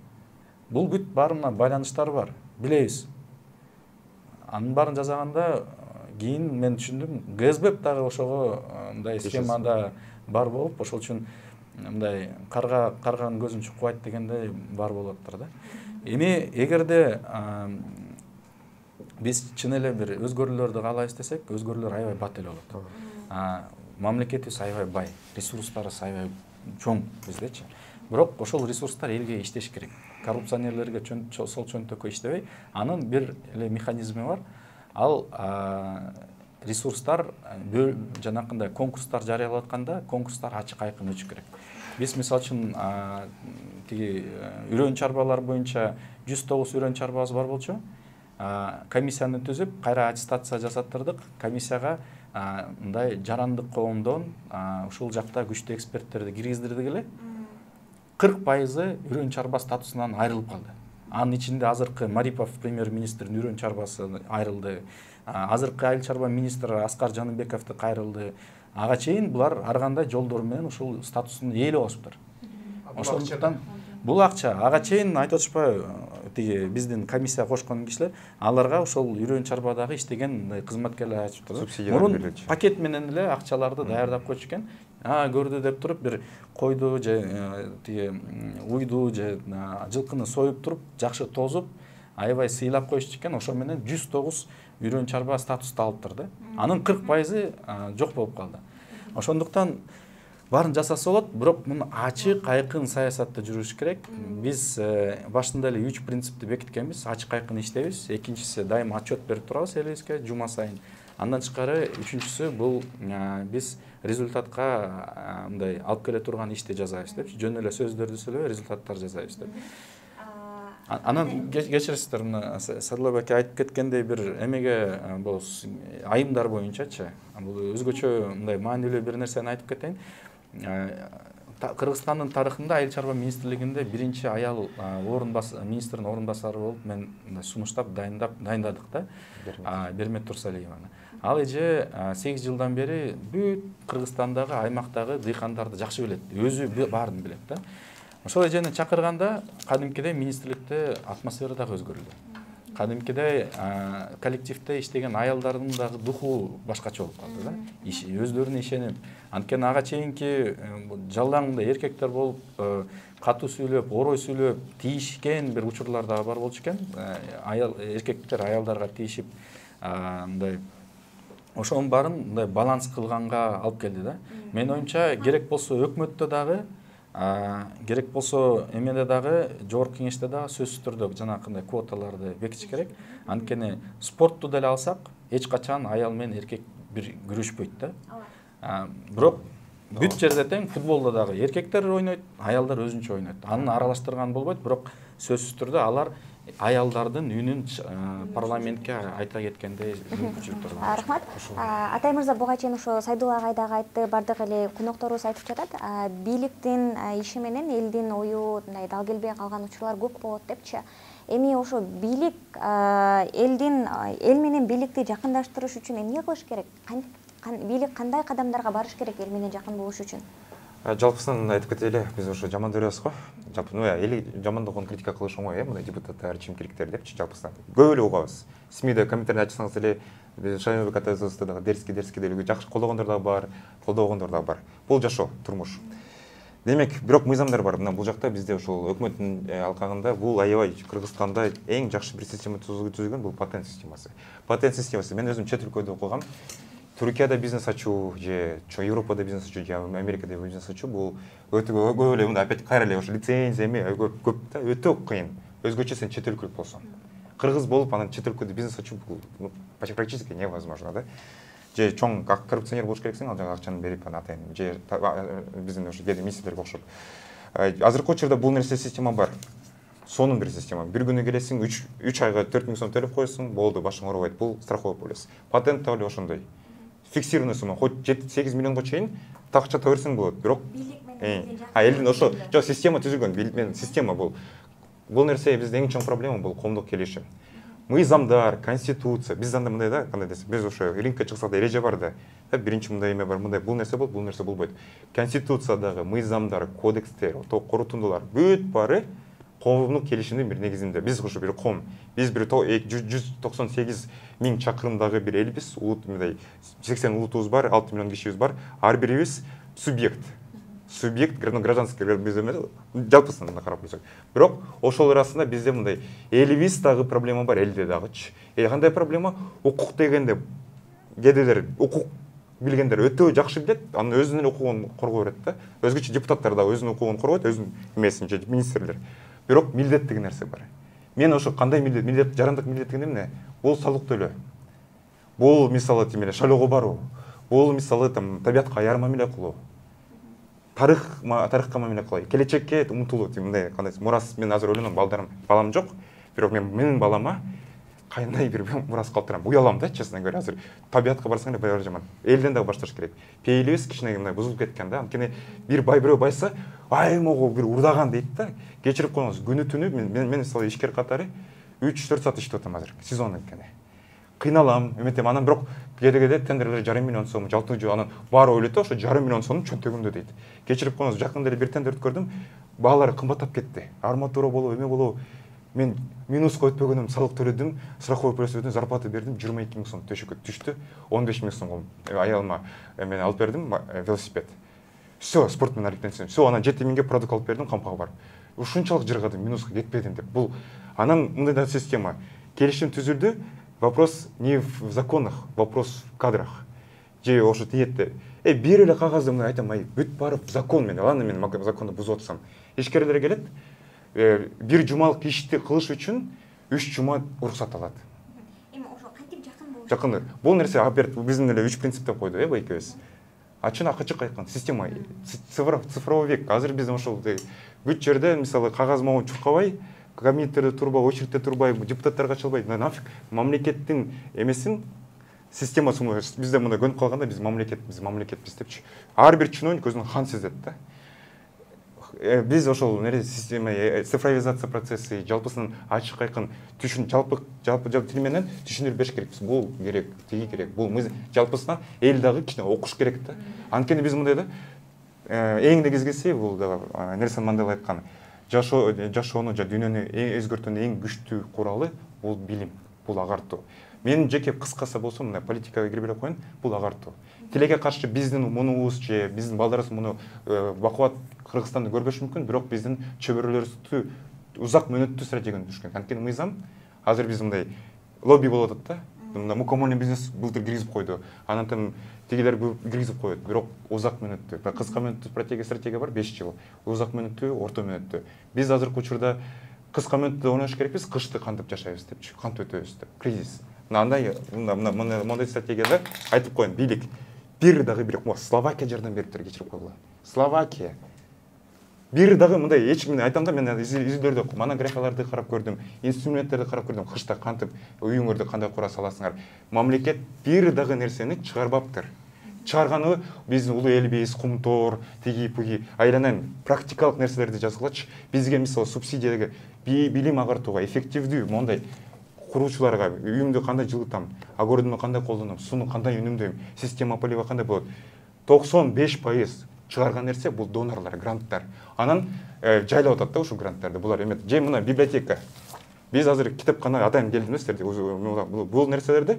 S4: Бул бүт баарына байланыштары бар. Билебиз. Анын баарын жасаганда кийин мен түшүндүм, ГСБК дагы ошого мындай схемада бар болуп, ошол үчүн мындай карганын көзүн чукпайт дегенде бар болуп атыр да. Эми эгерде биз чын эле бир өзгөрүүлөрдү каалайбыз десек, өзгөрүүлөр аябай бат эле болот. Мамлекетибиз аябай бай, ресурстары аябай чоң биздечи. Бирок ошол ресурстар элге иштеш керек. Коррупционерлерге сол чөнтөккө иштебей, анын бир эле механизми бар. Ал ресурстар жанакындай конкурстар жарыялап атканда конкурстар ачык айкын өчүш керек. Биз мисалы үчүн тиги үрөн чарбалар боюнча 109 үрөн чарбабыз бар болчу. Комиссияны түзүп, кайра аттестация жасаттырдык. Комиссияга мындай жарандык коомдон ушул жакта күчтүү эксперттерди киргиздирдик эле. 40% үрөн чарба статусунан айрылып калды. Анын ичинде азыркы Марипов премьер-министрдин үрөн чарбасы айрылды. Азыркы айыл чарба министри Аскар Жаныбековду кайрылды. Ага чейин булар ар кандай жолдор менен ушул статустун ээлеп алышыптыр. Ошондуктан бул акча ага чейин айтып атышпайбы, тиги биздин комиссия кошкон кишилер аларга ошол үрөн чарбадагы иштеген кызматкерлер айтыптыр. Мурун пакет менен эле акчаларды даярдап койчу экен. Көрдү деп туруп бир койду же тиги уйду же жылкыны союп туруп жакшы тозуп аябай сыйлап коюшту экен. Ошо менен 109 үрөн чарба статусту алыптыр да. Анын 40% жок болуп калды. Ошондуктан барын жасаса болот, бирок муну ачык айкын саясатта жүрүш керек. Биз башында эле 3 принципти бекиткенбиз. Ачык айкын иштейбиз. Экинчиси дайыма отчет берип турабыз элибизге жума сайын. Андан тышкары үчүнчүсү бул биз результатка мындай алып келе турган ишти жасайбыз деп, жөн эле сөздөрдү сүйлөбөй результаттар жасайбыз деп. Анан кечиресиздер, Садылбек аке айтып кеткендей бир эмеге бул айымдар боюнчачы, бул өзгөчө мындай маанилүү бир нерсени айтып кетейин. Кыргызстандын тарыхында айыл чарба министрлигинде биринчи аял министрдин орун басары болуп мен сунуштап дайындадык да, Бермет Турсалиеваны. Ал эже 8 жылдан бери бүт Кыргызстандагы аймактагы дыйкандарды жакшы билет, өзү баарын билет да. Ошол эжени чакырганда кадимкидей министрликте атмосфера дагы өзгөрүлдү. Кадимкидей коллективде иштеген аялдардын дагы духу башкача болуп калды да. Өздөрүнө ишенип, анткени ага чейинки жалаң эркектер болуп, катуу сүйлөп, орой сүйлөп, тийишкен бир учурлар дагы бар болчу экен. Эркектер аялдарга тийишип, мындай ошонун баарын мындай баланс кылганга алып келди да. Менин оюмча керек болсо өкмөттө дагы, керек болсо эмеде дагы, жогорку кеңеште дагы сөзсүз түрдө жанакындай квоталарды бекитиш керек. Анткени спортту деле алсак, эч качан аял менен эркек бир күрөшпөйт да. Бирок бүт жерде тең, футболдо дагы эркектер ойнойт, аялдар өзүнчө ойнойт. Аны аралаштырган болбойт, бирок сөзсүз түрдө алар аялдардын үнүн парламентке айта кеткендей мүмкүнчүлүктөр бар.
S2: Рахмат. Атай мырза буга чейин ошо Сайдулла агай дагы айтты, бардык эле конокторубуз айтып жатат. Бийликтин иши менен элдин ою мындай дал келбей калган учурлар көп болот депчи. Эми ошо бийлик эл менен бийликти жакындаштырыш үчүн эмне кылыш керек? Бийлик кандай кадамдарга барыш керек эл менен жакын болуш үчүн?
S6: Жалпысынан айтып кетели, биз ошо жаман көрөбүз го. Эли жамандыгын критика кылыш оңой, мындай депутаттар, чимкириктер депчи, жалпысынан. Көп эле угабыз. СМИде комментарий ачсаңыз эле, биз Шаймбек атайыбызды дагы дерски деле жакшы колдогондор дагы бар, колдогондор дагы бар. Бул жашоо, турмуш. Демек, бирок мыйзамдар бар. Мына бул жакта бизде ошол өкмөттүн алкагында бул аябай Кыргызстанда эң жакшы бир система түзүлгөн, бул патент системасы. Патент системасы мен өзүм чет өлкөдө окугам. Түркияда бизнес ачуу же Европада бизнес ачуу же Америкада бизнес ачуу бул өтө көп эле мындай опять кайра эле ошо лицензия көп да, өтө кыйын. Өзгөчө сен чет өлкөлүк болсоң. Кыргыз болуп анан чет өлкөдө бизнес ачуу бул практически невозможно да. Же чоң коррупционер болуш керексиң, ал жана акчаны берип анан атайын. Же биздин ошо кеде министрлерге окшоп. Азыркы учурда бул нерсе система бар. Сонун бир система. Бир күнү келесиң, 3 айга 4000 сом төлөп коесуң, болду, башың оорубайт. Бул страховой полис. Патент да эле ошондой. Фиксированный сумма, хоть 7-8 миллионго чейин такча берсең болот. Бирок элдин ошо жок система түзүлгөн, бийлик менен система бул. Бул нерсе биздин эң чоң проблема бул коомдук келишим. Мыйзамдар, конституция, биз анда мындай да, кандай десем, биз ошо рынокко чыксак да эреже бар да. Биринчи мындай эме бар, мындай бул нерсе болот, бул нерсе болбойт. Конституциядагы мыйзамдар, кодекстер, корутундулар бүт баары коомдук келишимдин бир негизинде. Биз ошо бир коом, биз бир 198 миң чакырымдагы бир элбиз, мындай 80 улутубуз бар, 6 миллион кишибиз бар. Ар бирибиз субъект, гражданский жалпысынан карап койсок. Бирок ошол арасында бизде мындай элибиз дагы проблема бар, элде дагычы. Кандай проблема? Укук дегенде кеделер укук билгендер өтө жакшы билет, анын өзүнүн укугун коргой берет да. Өзгөчө депутаттар да өзүнүн укугун коргойт, өзүнүн эмесин же министрлер. Бирок милдет деген нерсе бар. Мен ошо кандай милдет жарандык милдет дегенде эмне? Бул салык төлөө. бул мисалы тимеле шайлоого баруу, бул мисалы там табиятка аяр мамиле кылуу, тарыхка мамиле кылуу, келечекке умтулуу, мындай кандай мурас. Мен азыр ойлоном, балам жок, бирок мен менин балама кандай бир мурас калтырам. Уялам да, честно говоря. Азыр табиятка барсаң эле баары жаман. Элден дагы башташ керек. Пейилибиз кичине мындай бузулуп кеткен да. Анткени бирөө байса, ай могу бир урдаган дейт да. Кечирип коюңуз. Күнү түнү мен мисалы ишкер катары 3-4 саат иштеп атам азыр. Сезон эткени. Кыйналам, эметем. Анан бирок кедегеде тендерлер 5,5 миллион сом, жалпы анан баары ойлойт, ошо 5,5 миллион сом чөнтөгүмдө дейт. Кечирип коюңуз, жакында эле бир тендерди көрдүм. Баалары кымбаттап кетти. Арматура болобу, эме болобу. Мен минуска өтпөгөнүм, салык төлөдүм, страховой полис өтөдүм, зарплата бердим, 22 000 сом төшөккө түштү. 15 000 сом аялыма мен алып бердим велосипед. Все, спорт менен алектенсем. Все, анан 7 000ге продукт алып бердим, кампага барып. Ушунчалык жыргадым, минуска кетпедим деп. Бул анан мындай да система. Келишим түзүлдү. Вопрос не в законах, вопрос в кадрах. Же ошо тиетте. Бир эле кагазды мына айтам, бүт барып закон менен, ладно мен законду бузуп атсам. Ишкерлер келет. Бир жумалык ишти кылыш үчүн 3 жума уруксат алат.
S2: Эми ошо кантип жакын болуш?
S6: Жакын. Бул нерсе биздин эле 3 принцип деп койду, бул экөөбүз. Ачын акычык айткан система, цифровой век. Азыр биздин ошол бүт жерде мисалы кагаз могу чуркабай, кабинеттерде турбай, очередте турбай, депутаттарга чалбай, нафиг мамлекеттин эмесин системасын бизде мындай көнүп калганда биз мамлекетпиз депчи. Ар бир чиновник өзүнүн хан сезет да. Биз ошол система цифровизация процесси жалпысынан ачык айкын түшүн жалпы тил менен түшүндүрүп бериш керекпиз. Бул керек, тиги керек. Бул жалпысынан эл дагы кичине окуш керек да. Анткени биз мындай да эң негизгиси бул да Нельсон Мандела айткан жашоону же дүйнөнү өзгөртүүнүн эң күчтүү куралы бул билим, бул агартуу. Менин жеке кыскасы болсо мына политикага кирбей эле коеюн, бул агартуу. Тилекке каршы биздин мунубуз же биздин балдарыбыз муну бакубат Кыргызстанды көрбөшү мүмкүн, бирок биздин чөбөрөлөрүбүздү узак мөөнөттүү стратегияны түшкөн. Анткени мыйзам азыр биз мындай лобби болуп атат да. Мына мукомольный бизнес былтыр киргизип койду. Анан там тигилер киргизип коет, бирок узак мөөнөттүү. Кыска мөөнөттүү стратегия бар 5 жыл. Узак мөөнөттүү, орто мөөнөттүү. Биз азыркы учурда кыска мөөнөттүү ойнош керекпиз, кышты кантип жашайбыз депчи, кантип өтөбүз деп. Кризис. Мындай стратегияда айтып коеюн, бийлик бир дагы бир Словакия жардам бериптир, кечирип койгула. Словакия бир дагы мындай эч айтам да, мен изилдөөрдө монографияларды карап көрдүм, инструменттерди карап көрдүм, кышта кантип үйүңөрдү кандай кура саласыңар. Мамлекет бир дагы нерсени чыгарбаптыр. Чыгарганы биздин улуу элбиз, кумтор, тиги-пуги айланайын практикалык нерселерди жазгылачы. Бизге мисалы субсидияга билим агартууга эффективдүү мондай куруучуларга үйүмдү кандай жылытам, огородумду кандай колдоном, сууну кандай үнөмдөйм, система полива кандай болот. 95% чыгарган нерсе бул донорлар, гранттар. Анан жайлап атат да ушул гранттарды. Булар эме же мына библиотека. Биз азыр китепкана атайын келдим эместерди. Бул нерселерди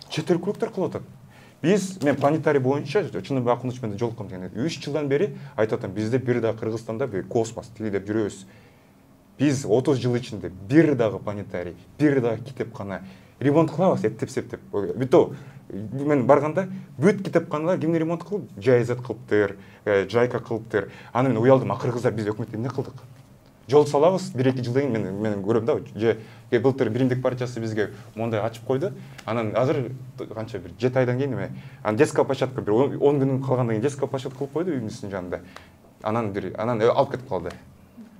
S6: чет өлкөлүктөр кылып атат. Мен планетарий боюнча Чыныбек Акунович менен жолуккам деген. 3 жылдан бери айтып атам, бизде бир да Кыргызстанда космос тили деп жүрөбүз. Биз 30 жыл ичинде бир дагы планетарий, бир дагы китепкана ремонт кылабыз, эптеп. Бүтө мен барганда бүт китепканалар кимди ремонт кылып, жайзат кылыптыр, жайка кылыптыр. Аны мен уялдым, кыргыздар биз өкмөттө эмне кылдык? Жол салабыз, 1-2 жылдан кийин мен көрөм да, же былтыр Биримдик партиясы бизге мондай ачып койду. Анан азыр канча бир 7 айдан кийин анан детская площадка бир 10 күнүн калгандан кийин детская площадка кылып койду үйүмүздүн жанында. Анан алып кетип калды.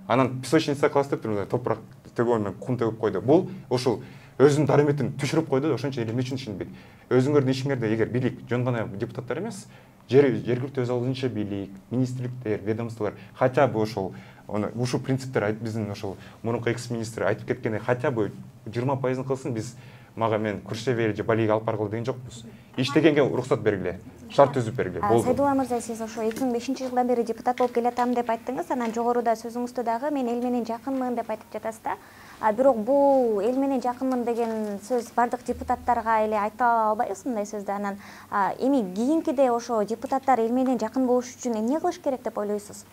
S6: Анан песочница класстеп топурак төгөм менен кум төгүп койду. Бул ошол өзүнүн дарыметин түшүрүп койду, ошончо эле эмне үчүн түшүнбөйт. Өзүңөрдүн ишиңерде эгер бийлик жөн гана депутаттар эмес, жергиликтүү өз алдынча бийлик, министрликтер, ведомстволор хотя бы ушул принциптер биздин ошол мурунку экс-министр айтып кеткендей хотя бы 20% кылсын, биз мен Куршевер же Балиге алып баргыла деген жокпуз. Иштегенге уруксат бергиле, шарт түзүп бергиле.
S2: Сайдулла мырза, сиз ошо 2005-жылдан бери депутат болуп келатам деп айттыңыз. Анан жогоруда сөзүңүздө дагы мен эл менен жакынмын деп айтып жатасыз да. Бирок бул эл менен жакынмын деген сөз бардык депутаттарга эле айта албайбыз мындай сөздү. Анан эми кийинкиде ошо депутаттар эл менен жакын болуш үчүн эмне кылыш керек деп ойлойсуз?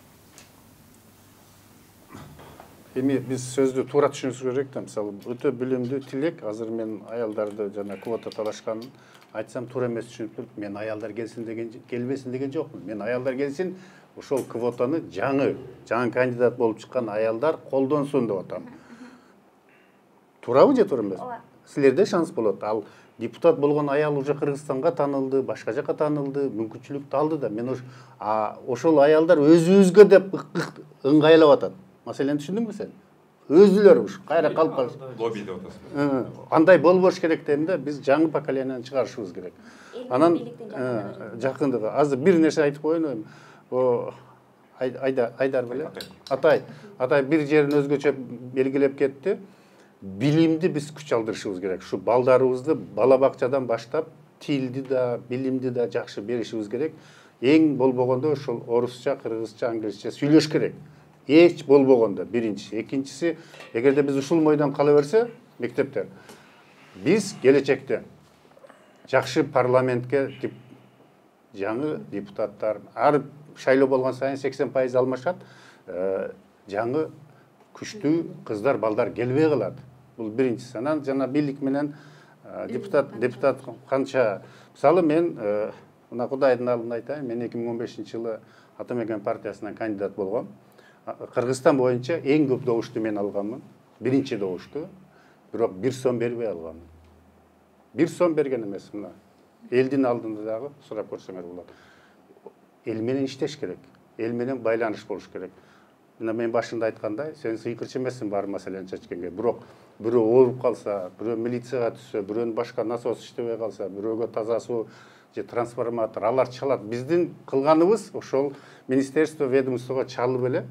S3: Эми биз сөздү туура түшүнүшүбүз керек да. Мисалы өтө билимдүү тилек, азыр мен аялдарды жана квота талашканын айтсам туура эмес түшүнүп туруп, мен аялдар келсин деген келбесин деген жокмун. Мен аялдар келсин, ошол квотаны жаңы кандидат болуп чыккан аялдар колдонсун деп атам. Туурабы же туура эмеспи? Силерде шанс болот. Ал депутат болгон аял уже Кыргызстанга таанылды, башка жака таанылды, мүмкүнчүлүктү алды да. Мен ошол аялдар өзүбүзгө деп ыңгайлап атат. Маселени түшүндүңбү сен? Өзүлөр уш кайра калып калыш.
S6: Лобби деп атасың.
S3: Андай болбош керек дейм да, биз жаңы поколенияны чыгарышыбыз керек. Анан жакындыгы. Азыр бир нерсе айтып коеюн. Айдар беле? Атай бир жерин өзгөчө белгилеп кетти. Билимди биз күч алдырышыбыз керек. Шу балдарыбызды бала бакчадан баштап тилди да, билимди да жакшы беришибиз керек. Эң болбогондо ошол орусча, кыргызча, англисче сүйлөш керек. Эч болбогондо биринчиси. Экинчиси, эгерде биз ушул мойдон кала берсе, мектептер биз келечекте жакшы парламентке жаңы депутаттар, ар шайлоо болгон сайын 80% алмашат, жаңы күчтүү кыздар, балдар келбей калат. Бул биринчиси. Анан жана бийлик менен депутат канча, мисалы мен мына Кудайдын алдында айтайын, мен 2015-жылы Атамекен партиясынан кандидат болгом. Кыргызстан боюнча эң көп добушту мен алганмын. Биринчи добушту. Бирок 1 сом бербей алганмын. 1 сом берген эмес мына. Элдин алдында дагы сурап көрсөңөр болот. Эл менен иштеш керек. Эл менен байланыш болуш керек. Мына мен башында айткандай, сен сыйкырчы эмессиң бар маселени чечкенге. Бирок бирөө ооруп калса, бирөө милицияга түшсө, бирөөнүн башка насос иштебей калса, бирөөгө таза суу же трансформатор алар чалат. Биздин кылганыбыз ошол министерство, ведомствого чалып эле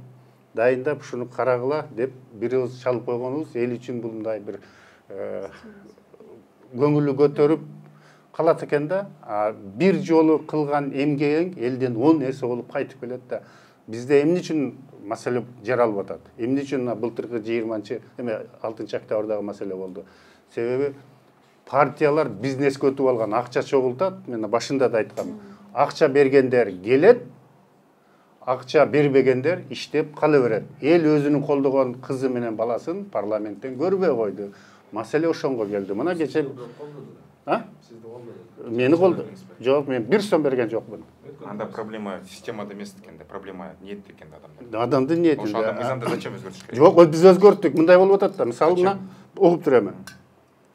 S3: дайындап ушуну карагыла деп бирөөбүз чалып койгонубуз эл үчүн бул мындай бир көңүлү көтөрүп калат экен да. Бир жолу кылган эмгегиң элден 10 эсе болуп кайтып келет да. Бизде эмне үчүн маселе жаралып атат? Эмне үчүн былтыркы 6 октябрдагы маселе болду? Себеби партиялар бизнеске өтүп алган, акча чогултат. Мен башында да айткам. Акча бергендер келет, акча бербегендер иштеп кала берет. Эл өзүнүн колдогон кызы менен баласын парламенттен көрбөй койду. Маселе ошонго келди. Мына кече мени колду. Жок, мен 1 сом берген жокмун.
S6: Анда проблема системада эмес экен да, проблема ниетте экен адамдар.
S3: Адамдын ниетинде.
S6: Ошондо мыйзамды зачем өзгөртүш керек?
S3: Жок, биз өзгөрттүк. Мындай болуп атат да. Мисалы мына угуп турам.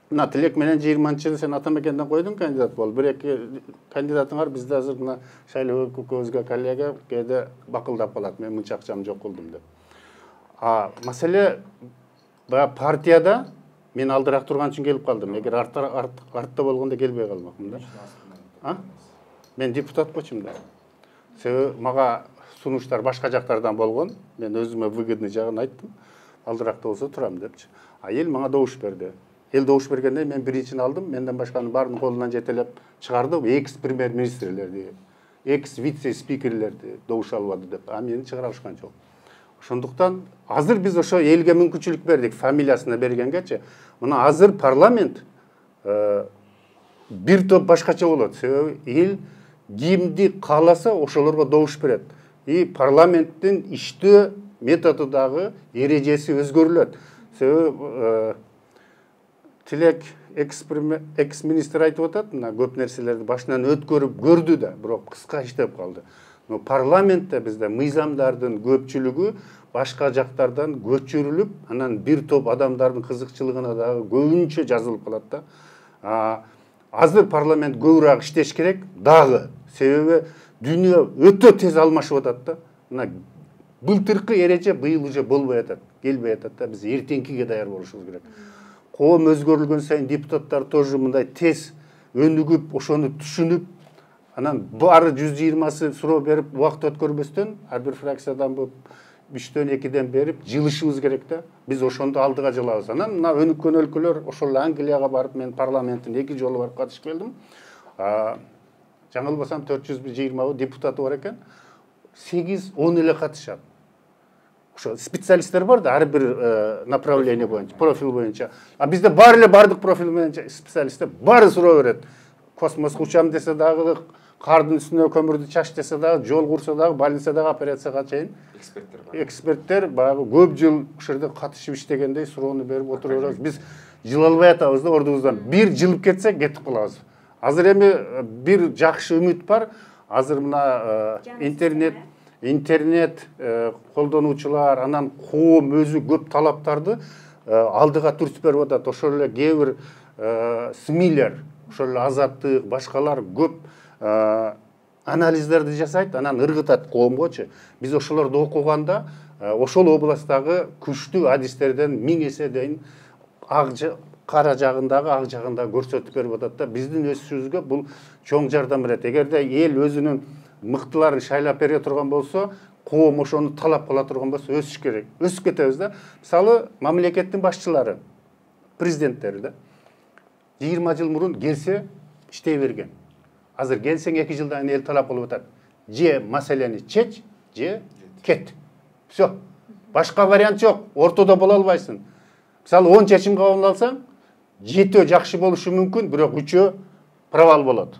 S3: Мына тилек менен 20-жылы сен Атамекенден койдуң кандидат бол. Бир-эки кандидатыңар бизде азыр мына шайлоо көкөбүзгө коллега кээде бакылдап калат. Мен мынча акчам жок кылдым деп. Маселе партияда мен алдыраак турган үчүн келип калдым. Эгер артта болгондо келбей калмакмын да. Мен депутат болчумун да. Себеби мага сунуштар башка жактардан болгон. Мен өзүмө выгодный жагын айттым. Алдыракта болсо турам депчи. Эл мага добуш берди. Эл добуш бергенде мен биринчини алдым. Менден башканын баарынын колунан жетелеп чыгарды. Экс премьер-министрлерди, экс вице-спикерлерди добуш албады деп. Мени чыгара алышкан жок. Ошондуктан азыр биз ошо элге мүмкүнчүлүк бердик, фамилиясына бергенгечи. Мына азыр парламент бир топ башкача болот. Себеби эл кимди кааласа ошолорго добуш берет. Парламенттин иштөө методу дагы эрежеси өзгөрүлөт. Себеби Тилек экс-министр айтып атат, мына көп нерселерди башынан өткөрүп көрдү да, бирок кыска иштеп калды. Но парламентте бизде мыйзамдардын көпчүлүгү башка жактардан көчүрүлүп, анан бир топ адамдардын кызыкчылыгына дагы көбүнчө жазылып калат да. Азыр парламент көбүрөөк иштеш керек дагы. Себеби дүйнө өтө тез алмашып атат да. Мына былтыркы эреже быйыл уже болбой атат, келбей атат да. Биз эртеңкиге даяр болушубуз керек. Коом өзгөрүлгөн сайын депутаттар тоже мындай тез өнүгүп, ошону түшүнүп, анан баары 120сы суроо берип, убакыт өткөрбөстөн, ар бир фракциядан болуп 3-төн 2ден берип, жылышыбыз керек да. Биз ошондо алдыга жылабыз. Анан мына өнүккөн өлкөлөр, ошол Англияга барып, мен парламенттин 2 жолу барып катышып келдим. Жаңылбасам 420 депутаты бар экен. 8-10 эле катышат. Ошо специалисттер бар да, ар бир направление боюнча, профил боюнча. Бизде баары эле бардык профил боюнча специалисттер баары суроо берет. Космоско учам десе дагы, кардын үстүнө көмүрдү чаш десе дагы, жол курса дагы, больницадагы операцияга чейин эксперттер баягы көп жыл ошол жерде катышып иштегендей суроону берип отура беребиз. Биз жылалбай атабыз да ордубуздан. Бир жылып кетсек кетип калабыз. Азыр эми бир жакшы үмүт бар. Азыр мына интернет колдонуучулар, анан коом өзү көп талаптарды алдыга түртүп берип атат. Ошол эле кээ бир СМИлер ошол Азаттык башкалар көп анализдерди жасайт, анан ыргытат коомгочу. Биз ошолорду окуганда ошол областтагы күчтүү адистерден 1000 эседен кара жагындагы ак жагында көрсөтүп берип атат да, биздин өсүшүбүзгө бул чоң жардам берет. Эгерде эл өзүнүн мыктыларын шайлап бере турган болсо, коом ошону талап кыла турган болсо өсүш керек. Өсүп кетебиз да. Мисалы, мамлекеттин башчылары, президенттери да 20 жыл мурун келсе иштей берген. Азыр келсең 2 жылдан кийин эл талап кылып атат. Же маселени чеч, же кет. Все. Башка вариант жок. Ортодо боло албайсың. Мисалы, 10 чечим кабыл алсаң, 7 жакшы болушу мүмкүн, бирок 3 провал болот.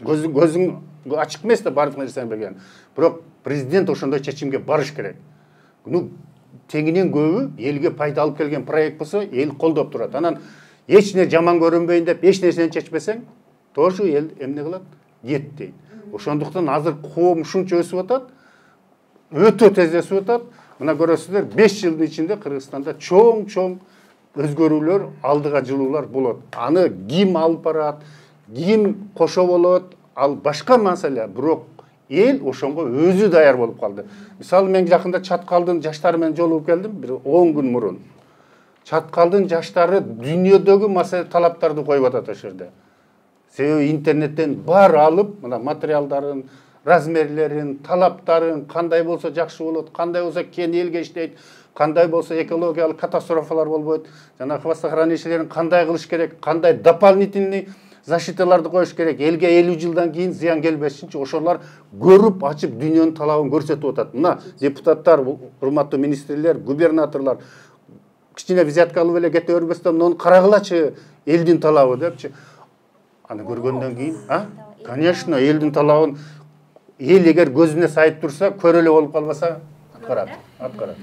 S3: Көзүң ачык эмес да бардык нерсени билген. Бирок президент ошондой чечимге барыш керек. Теңинен көбү элге пайда алып келген проект болсо, эл колдоп турат. Анан эч не жаман көрүнбөйүн деп эч нерсени чечпесең, тоже эл эмне кылат? Ет дейт. Ошондуктан азыр коом ушунча өсүп атат, өтө тез өсүп атат. Мына көрөсүздөр, 5 жылдын ичинде Кыргызстанда чоң өзгөрүүлөр, алдыга жылуулар болот. Аны ким алып барат, ким кошо болот, ал башка маселе, бирок эл ошонго өзү даяр болуп калды. Мисалы, мен жакында Чаткалдын жаштары менен жолугуп келдим, бир 10 күн мурун. Чаткалдын жаштары дүйнөдөгү маселе талаптарды коюп атат ошол жерде. Себеби интернеттен бар алып, мына материалдарын, размерлерин, талаптарын, кандай болсо жакшы болот, кандай болсо кен элге иштейт, кандай болсо экологиялык катастрофалар болбойт, жана хвостохранилищелерин кандай кылыш керек, кандай дополнительный защиталарды коюш керек, элге 50 жылдан кийин зыян келбешинчи ошолар көрүп, ачып дүйнөнүн талабын көрсөтүп атат. Мына депутаттар, урматтуу министрлер, губернаторлор кичине взятка алып эле кете бербестен, муну карагылачы, элдин талабы депчи. Аны көргөндөн кийин, конечно, элдин талабын эл эгер көзүнө сайып турса, көрөлө болуп калбаса, аткарат.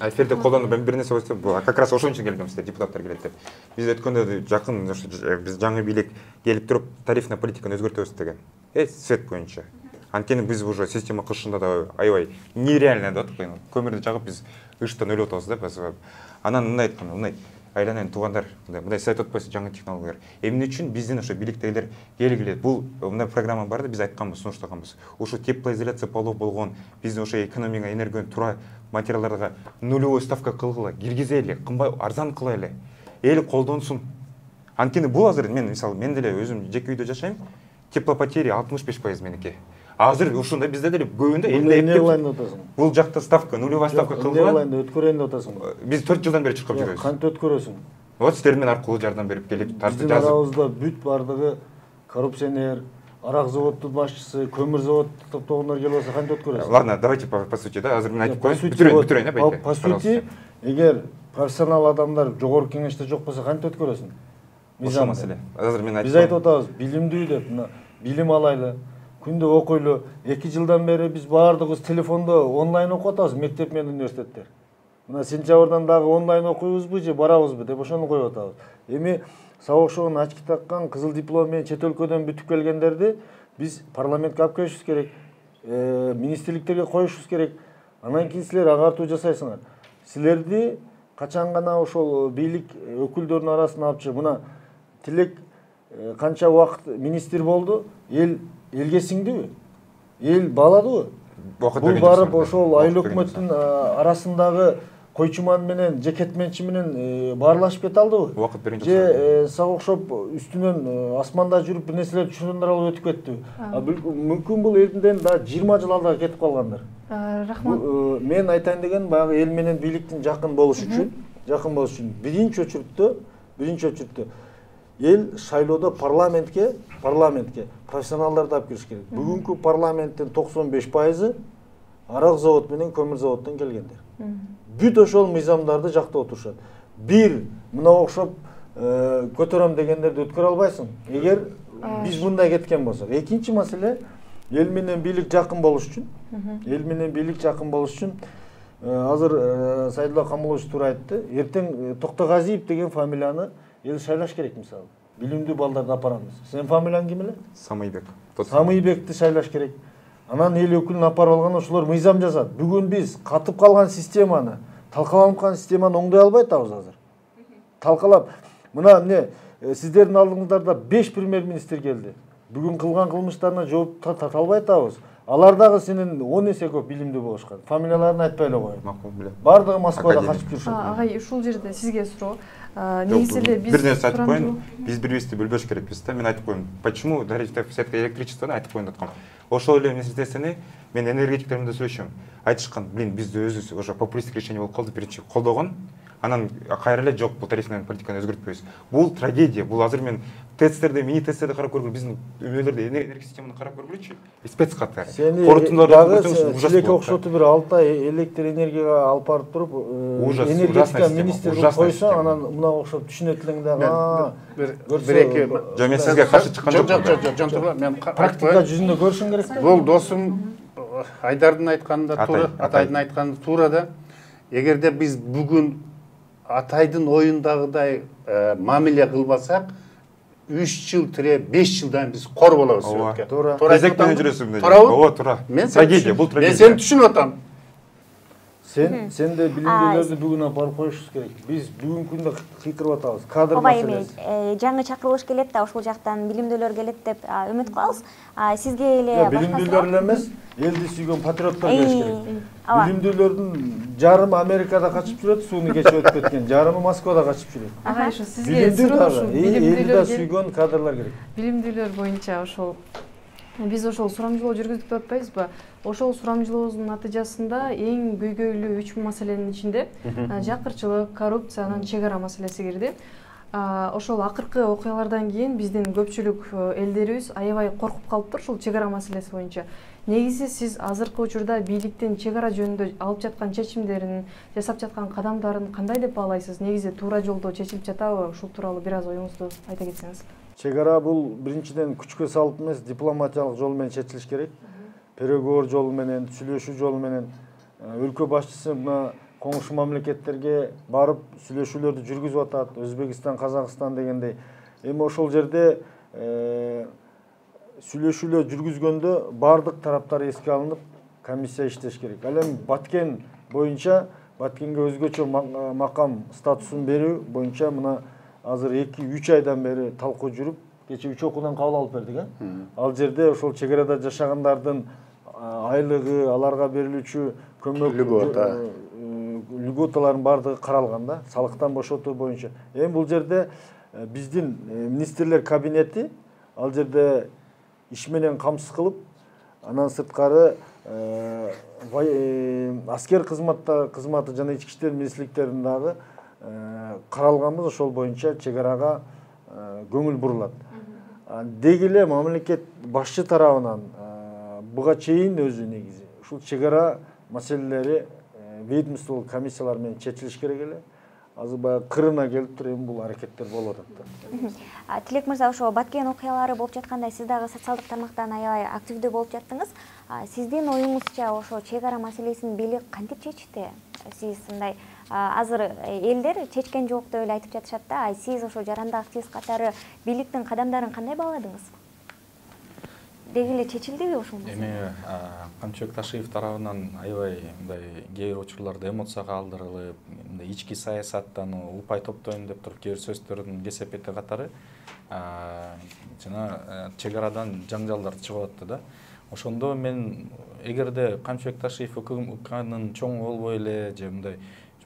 S6: Эфирде колдонуп бир нерсе койсо, как раз ошон үчүн келгенбиз, депутаттар келет деп. Биз өткөндө жакын биз жаңы бийлик келип туруп тарифный политиканы өзгөртөбүз деген. Свет боюнча. Анткени биз уже система кышында да аябай нереально деп аткан. Көмүрдү жагып биз ыштан өлүп атабыз да. Анан мындай айткан, мындай айланайын туугандар, мындай сайт отпойсо жаңы технологиялар. Эмне үчүн биздин ошо бийликтегилер келгиле. Бул мындай программа бар да, биз айтканбыз, сунуштаганбыз. Ошо теплоизоляция полов болгон, биздин ошо экономияга, энергияны туура материалдарга нулевой ставка кылгыла, киргизели, кымбай арзан кылайлы. Эл колдонсун. Анткени бул азыр мисалы мен деле өзүм жеке үйдө жашайм, теплопотери 65% меники. Азыр ушунда бизде деле көбүндө
S5: эмне кылайын деп атасың?
S6: Бул жакта ставка, нулевой ставка кылгыла.
S5: Эмне кылайын деп өткөрөйүн деп атасың?
S6: Биз 4 жылдан бери чуркап жүрөбүз.
S5: Кантип өткөрөсүң?
S6: Вот стермен аркылуу жардам берип келип, тартып
S5: жазып. Биздин арабызда бүт бардыгы коррупционер, арак заводдун башчысы, көмүр завод топтогондор келип алса кантип өткөрөсүң?
S6: Ладно, давайте по сути, да, азыр мен айтып коеюн. Бүтүрөйүн, байке.
S5: По сути, эгер профессионал адамдар жогорку кеңеште жок болсо кантип өткөрөсүң?
S6: Ошол маселе. Азыр мен айтып.
S5: Биз айтып атабыз, билимдүү деп, мына билим алайлы. Күндө окуйлу. 2 жылдан бери биз баардыгыбыз телефондо онлайн окуп атабыз, мектеп менен университеттер. Мына сентябрдан дагы онлайн окуйбузбу же барабызбы деп ошону коюп атабыз. Эми сабак шогун ачки таккан, кызыл диплом менен чет өлкөдөн бүтүп келгендерди биз парламентке алып келишибиз керек, министрликтерге коюшубуз керек. Анан кийин силер агартуу жасайсыңар. Силерди качан гана ошол бийлик өкүлдөрүнүн арасына алып чыгып, мына Тилек канча убакыт министр болду, элге сиңдиби? Эл бааладыбы? Бул барып ошол айыл өкмөттүн арасындагы койчуман менен же кетменчи менен баарлашып кете алдыбы?
S6: Убакыт беринчи.
S5: Же сага окшоп үстүнөн асманда жүрүп бир нерселерди түшүндүр алып өтүп кеттиби? Мүмкүн бул элден да 20 жыл алдыга кетип калгандар.
S1: Рахмат.
S5: Мен айтайын деген баягы эл менен бийликтин жакын болушу үчүн биринчи очередте эл шайлоодо парламентке профессионалдарды алып кириш керек. Бүгүнкү парламенттин 95% арак завод менен көмүр заводдон келгендер. Бүт ошол мыйзамдарды жактап отурушат. Бир мына окшоп көтөрөм дегендерди өткөрө албайсың, эгер биз мындай кеткен болсок. Экинчи маселе, эл менен бийлик жакын болуш үчүн, азыр Сайдулла Камылович туура айтты. Эртең Токтогазиев деген фамилияны эл шайлаш керек, мисалы. Билимдүү балдарды апарамыз. Сенин фамилияң ким эле?
S6: Самыйбек.
S5: Самыйбекти шайлаш керек. Анан эл өкүлүн апарып алган ошолор мыйзам жазат. Бүгүн биз катып калган системаны, талкаланып калган системаны оңдой албай атабыз азыр. Талкалап, мына эмне сиздердин алдыңыздарда 5 премьер-министр келди. Бүгүн кылган кылмыштарына жооп тата албай атабыз. Алар дагы сенин 10 эсе көп билимдүү болушкан. Фамилияларын айтпай эле коеюн.
S6: Макул билем.
S5: Бардыгы Москвада качып жүрүшөт.
S1: Агай, ушул жерде сизге суроо. Негизи эле биз
S6: бир нерсе айтып коеюн. Биз бири-бирибизди бөлбөш керекпиз да. Мен айтып коеюн. Почему дарыгы сетка электричествону айтып коеюн аткам. Ошол эле нерсени мен энергетиктермен да сүйлөшөм. Айтышкан, блин, бизде өзүбүз уже популисттик решение болуп калды, биринчи колдогон. Анан кайра эле жок, бул тарифный политиканы өзгөртпөйбүз. Бул трагедия. Бул азыр мен тесттерде, мини тесттерде карап көргүлө, биздин үйлөрдө энергия системаны карап көргүлөчү. Спец катары.
S5: Корутундарды силерге окшотуп бир 6 ай электр энергияга алып барып туруп, энергетика министри кылып койсо, анан мынага окшоп түшүнөт элең дагы.
S3: Бир эки.
S6: Жок, мен сизге каршы чыккан жокмун.
S3: Жок, мен
S5: практика жүзүндө көрүшүң керек.
S3: Бул досум Айдардын айтканында туура, Атайдын айтканында туура да. Эгерде биз бүгүн Атайдын оюндагыдай мамиле кылбасак, 3 жыл тире 5 жылдан биз кор болобуз өткө.
S5: Туура.
S6: Кезектен жүрөсүң деп.
S3: Ооба,
S6: туура.
S3: Трагедия,
S6: бул трагедия.
S3: Мен сени түшүнүп атам.
S5: Сен де билимдүүлөрдү бүгүн алып коюшубуз керек. Биз бүгүнкү күндө кыйкырып атабыз. Кадр маселеси.
S2: Жаңы чакырылыш келет да, ошол жактан билимдүүлөр келет деп үмүт кылабыз. Сизге эле
S5: билимдүүлөр эле эмес, элди сүйгөн патриоттор келиш керек. Билимдүүлөрдүн жарымы Америкада качып жүрөт, сууну кечип өтүп кеткен, жарымы Москвада качып жүрөт.
S1: Ага, ошо сизге суроо,
S5: билимдүүлөр сүйгөн кадрлар керек.
S1: Билимдүүлөр боюнча ошол биз ошол сурамжылоо жүргүздүк деп атпайбызбы? Ошол сурамжылообуздун натыйжасында эң көйгөйлүү 3 маселенин ичинде жакырчылык, коррупция, анан чек ара маселеси кирди. Ошол акыркы окуялардан кийин биздин көпчүлүк элдерибиз аябай коркуп калыптыр ушул чек ара маселеси боюнча. Негизи сиз азыркы учурда бийликтин чек ара жөнүндө алып жаткан чечимдерин, жасап жаткан кадамдарын кандай деп баалайсыз? Негизи туура жолдо чечилип жатабы? Ушул тууралуу бир аз оюңузду айта кетсеңиз.
S5: Чек ара бул биринчиден күчкө салып эмес, дипломатиялык жол менен чечилиш керек. Переговор жолу менен, сүйлөшүү жолу менен өлкө башчысы мына коңшу мамлекеттерге барып сүйлөшүүлөрдү жүргүзүп атат. Өзбекстан, Казакстан дегендей. Эми ошол жерде сүйлөшүүлөр жүргүзгөндө бардык тараптар эске алынып, комиссия иштеш керек. Ал эми Баткен боюнча, Баткенге өзгөчө макам статусун берүү боюнча мына азыр 2-3 айдан бери талкуу жүрүп, кече 3 окуудан кабыл алып бердик. Ал жерде ошол чек арада жашагандардын айлыгы, аларга берилүүчү көмөк льготалардын бардыгы каралган да, салыктан бошотуу боюнча. Эми бул жерде биздин министрлер кабинети ал жерде иш менен камсыз кылып, анан сырткары аскер кызматы жана ички иштер министрликтерин дагы каралганбыз, ошол боюнча чек арага көңүл бурулат. Деги эле мамлекет башчы тарабынан буга чейин өзү негизи ушул чек ара маселелери ведомстволук комиссиялар менен чечилиш керек эле. Азыр баягы кырына келип туруп эми бул аракеттер болуп атат.
S2: Тилек мырза, ошо Баткен окуялары болуп жатканда сиз дагы социалдык тармактан аябай активдүү болуп жаттыңыз. Сиздин оюңузча ошо чек ара маселесин бийлик кантип чечти? Сиз мындай азыр элдер чечкен жок деп эле айтып жатышат да. Сиз ошо жарандык активист катары бийликтин кадамдарын кандай бааладыңыз? Деги эле чечилдиби ушул маселе?
S4: Эми Камчыбек Ташиев тарабынан аябай мындай кээ бир учурларда эмоцияга алдырылып, мындай ички саясаттан упай топтойм деп туруп кээ бир сөздөрдүн кесепети катары жана чек арадан жаңжалдар чыгып атты да. Ошондо мен эгерде Камчыбек Ташиев УКМКнын чоңу болбой эле же мындай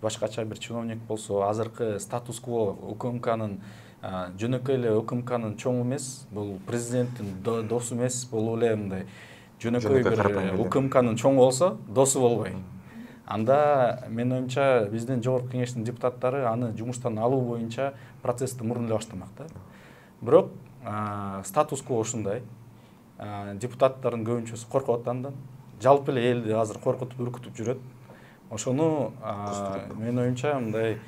S4: башкача бир чиновник болсо, азыркы статус-кво УКМКнын жөнөкөй эле УКМКнын чоңу эмес, бул президенттин досу эмес, бул эле мындай жөнөкөй бир УКМКнын чоңу болсо, досу болбой. Анда менин оюмча биздин жогорку кеңештин депутаттары аны жумуштан алуу боюнча процессти мурун эле баштамак да. Бирок статус-кво ушундай. Депутаттардын көбүнчөсү коркуп атандан, жалпы эле элди азыр коркутуп, үркүтүп жүрөт. Ошону менин оюмча мындай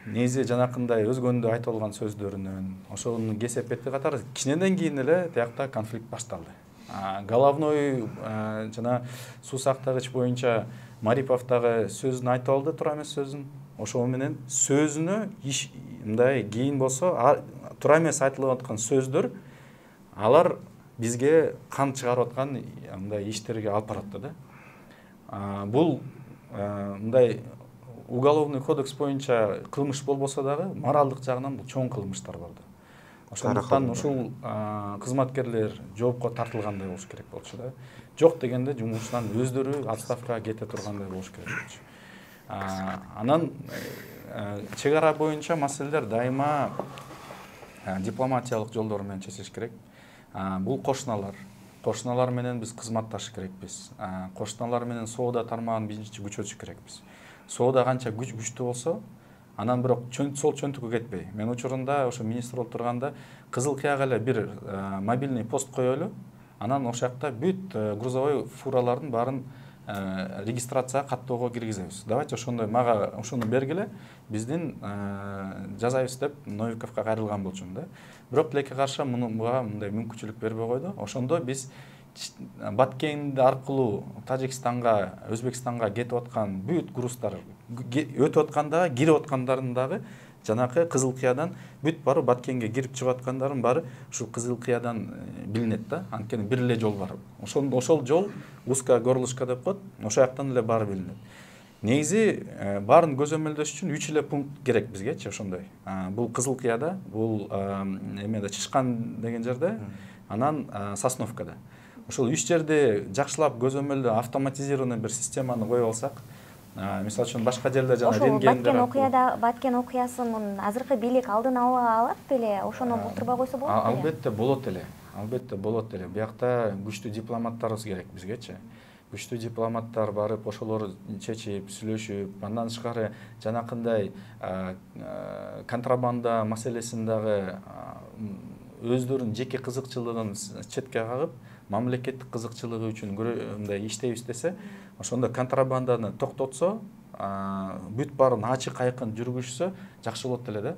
S4: негизи жанакындай өзгөндө айтып алган сөздөрүнөн, ошонун кесепети катары кичинеден кийин эле тиякта конфликт башталды. Головной жана суу сактагыч боюнча Марипов дагы сөзүн айтып алды, туура эмес сөзүн. Ошол менен сөзүнө мындай кийин болсо туура эмес айтылып аткан сөздөр алар бизге кан чыгарып аткан мындай иштерге алып баратты да. Бул мындай уголовный кодекс боюнча кылмыш болбосо дагы моралдык жагынан бул чоң кылмыштар бар да. Ошондуктан ушул кызматкерлер жоопко тартылгандай болуш керек болчу да. Жок дегенде жумушунан өздөрү отставкага кете тургандай болуш керек болчу. Анан чек ара боюнча маселелер дайыма дипломатиялык жолдор менен чечилиш керек. Бул кошуналар менен биз кызматташыш керекпиз. Кошуналар менен соода тармагын биринчи күчөтүш керекпиз. Соода канча күчтүү болсо, анан бирок сол чөнтүккө кетпей. Мен учурунда ошо министр болуп турганда Кызыл Кыяга эле бир мобильный пост коелу. Анан ошол жакта бүт грузовой фуралардын баарын регистрацияга каттоого киргизебиз. Давайте ошондой мага ошону бергиле, биздин жазайбыз деп Новиковго кайрылган болчумун да. Бирок тилекке каршы муга мындай мүмкүнчүлүк бербей койду. Ошондо биз Баткенди аркылуу Тажикстанга, Өзбекстанга кетип аткан бүт груздар өтүп аткандагы, кирип аткандардын дагы жанакы Кызыл Кыядан бүт бары Баткенге кирип чыгып аткандардын баары ушул Кызыл Кыядан билинет да. Анткени бир эле жол бар. Ошол жол узкая горлышко деп коет. Ошол жактан эле баары билинет. Негизи баарын көзөмөлдөш үчүн 3 эле пункт керек бизгечи ошондой. Бул Кызыл Кыяда, бул эмеде Чышкан деген жерде, анан Сосновкада. Ошол 3 жерде жакшылап көзөмөлдөө автоматизированный бир системаны коюп алсак, мисалы үчүн башка жерде жана рентгендер
S2: Баткен окуясын азыркы бийлик алдын ала алат беле, ошону бултурбай койсо болот беле?
S4: Албетте болот эле. Албетте болот эле. Биякта күчтүү дипломаттарыбыз керек бизгечи. Күчтүү дипломаттар барып ошолор чечип, сүйлөшүп, андан тышкары жанакындай контрабанда маселесин дагы өздөрүнүн жеке кызыкчылыгын четке кагып, мамлекеттик кызыкчылыгы үчүн мындай иштейбиз десе, ошондо контрабанданы токтотсо, бүт баарын ачык айкын жүргүзсө жакшы болот эле да.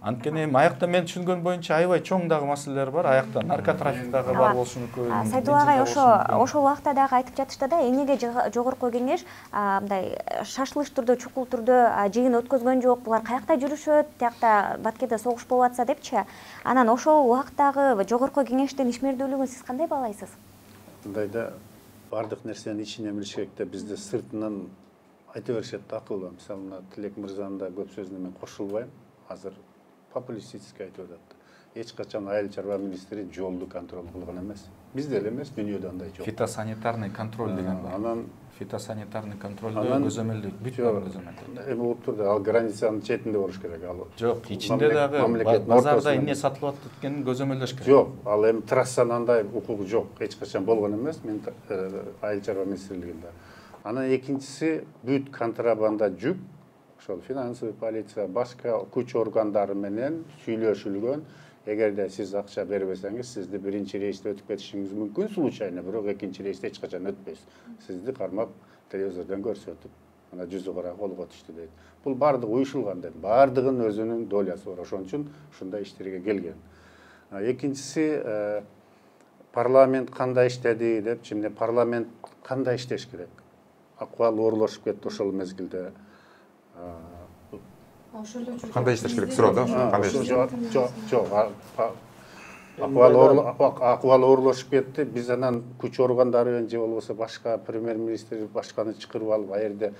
S4: Анткени аякта мен түшүнгөн боюнча аябай чоң дагы маселелер бар. Аякта наркотрафик дагы бар болушу мүмкүн.
S2: Сайдулла агай ошол убакта дагы айтып жатышты да, эмнеге жогорку кеңеш мындай шашылыш түрдө, чукул түрдө жыйын өткөзгөн жок, булар каякта жүрүшөт, тиякта Баткенде согуш болуп атса депчи. Анан ошол убактагы жогорку кеңештин ишмердүүлүгүн сиз кандай баалайсыз?
S3: Мындайда бардык нерсени ичинен билиш керек да, бизде сыртынан айта беришет да акылы. Мисалы, Тилек мырзанын да көп сөзүнө мен кошулбайм. Азыр популистический айтып атат. Эч качан айыл чарба министри жолду контроль кылган эмес. Бизде эле эмес, дүйнөдө андай жок.
S4: Фитосанитарный контроль деген бар.
S3: Анан
S4: фитосанитарный контролдо көзөмөлдөө бүт көзөмөлдөө.
S3: Эми болуп турду, ал границанын четинде болуш керек ал.
S4: Жок, ичинде дагы базарда эмне сатылып атат экенин көзөмөлдөш керек.
S3: Жок, ал эми трассанын андай укугу жок, эч качан болгон эмес. Мен айыл чарба министрлигинде. Анан экинчиси бүт контрабанда жүк, ошол финансовый полиция, башка күч органдары менен сүйлөшүлгөн. Эгерде сиз акча бербесеңиз, сизди биринчи рейсте өтүп кетишиңиз мүмкүн случайно, бирок экинчи рейсте эч качан өтпөйсүз. Сизди кармап телевизордон көрсөтүп, мына 100 кара колго түштү дейт. Бул бардыгы уюшулган дейт. Бардыгынын өзүнүн долясы бар. Ошон үчүн ушундай иштерге келген. Экинчиси парламент кандай иштеди деп, чимде парламент кандай иштеш керек? Акыбал оорлошуп кетти ошол мезгилде.
S6: Кандай иштеш керек суроо да? Кандай иштеш?
S3: Жок, акыбал оорлошуп кетти. Биз анан күч органдары же болбосо башка премьер-министр башканы чакырып алып, а жерде